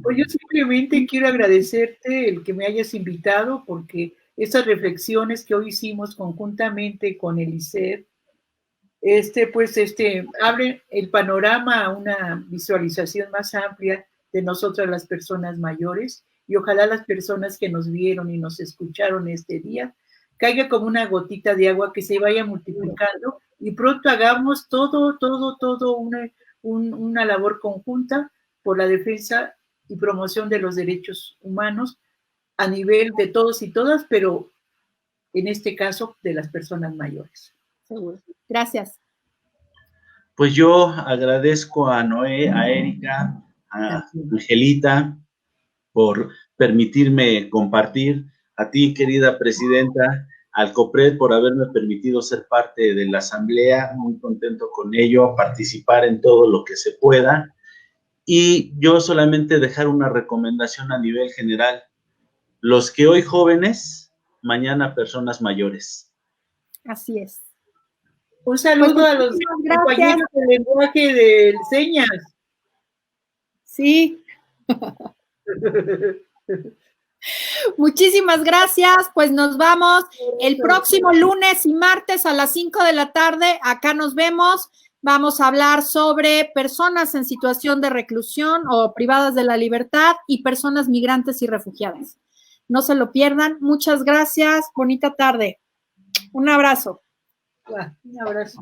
Pues yo simplemente quiero agradecerte el que me hayas invitado, porque esas reflexiones que hoy hicimos conjuntamente con Elisette, abre el panorama a una visualización más amplia de nosotras las personas mayores, y ojalá las personas que nos vieron y nos escucharon este día caiga como una gotita de agua que se vaya multiplicando, y pronto hagamos todo una labor conjunta por la defensa y promoción de los derechos humanos a nivel de todos y todas, pero en este caso de las personas mayores. Seguro. Gracias. Pues yo agradezco a Noé, a Erika, a Angelita por permitirme compartir, a ti, querida presidenta, al COPRED por haberme permitido ser parte de la asamblea, muy contento con ello, participar en todo lo que se pueda, y yo solamente dejar una recomendación a nivel general: los que hoy jóvenes, mañana personas mayores. Así es. Un saludo a los compañeros del lenguaje de señas. Sí. Muchísimas gracias, pues nos vamos el próximo lunes y martes a las 5 de la tarde, acá nos vemos. Vamos a hablar sobre personas en situación de reclusión o privadas de la libertad y personas migrantes y refugiadas. No se lo pierdan. Muchas gracias, bonita tarde. Un abrazo. Un abrazo.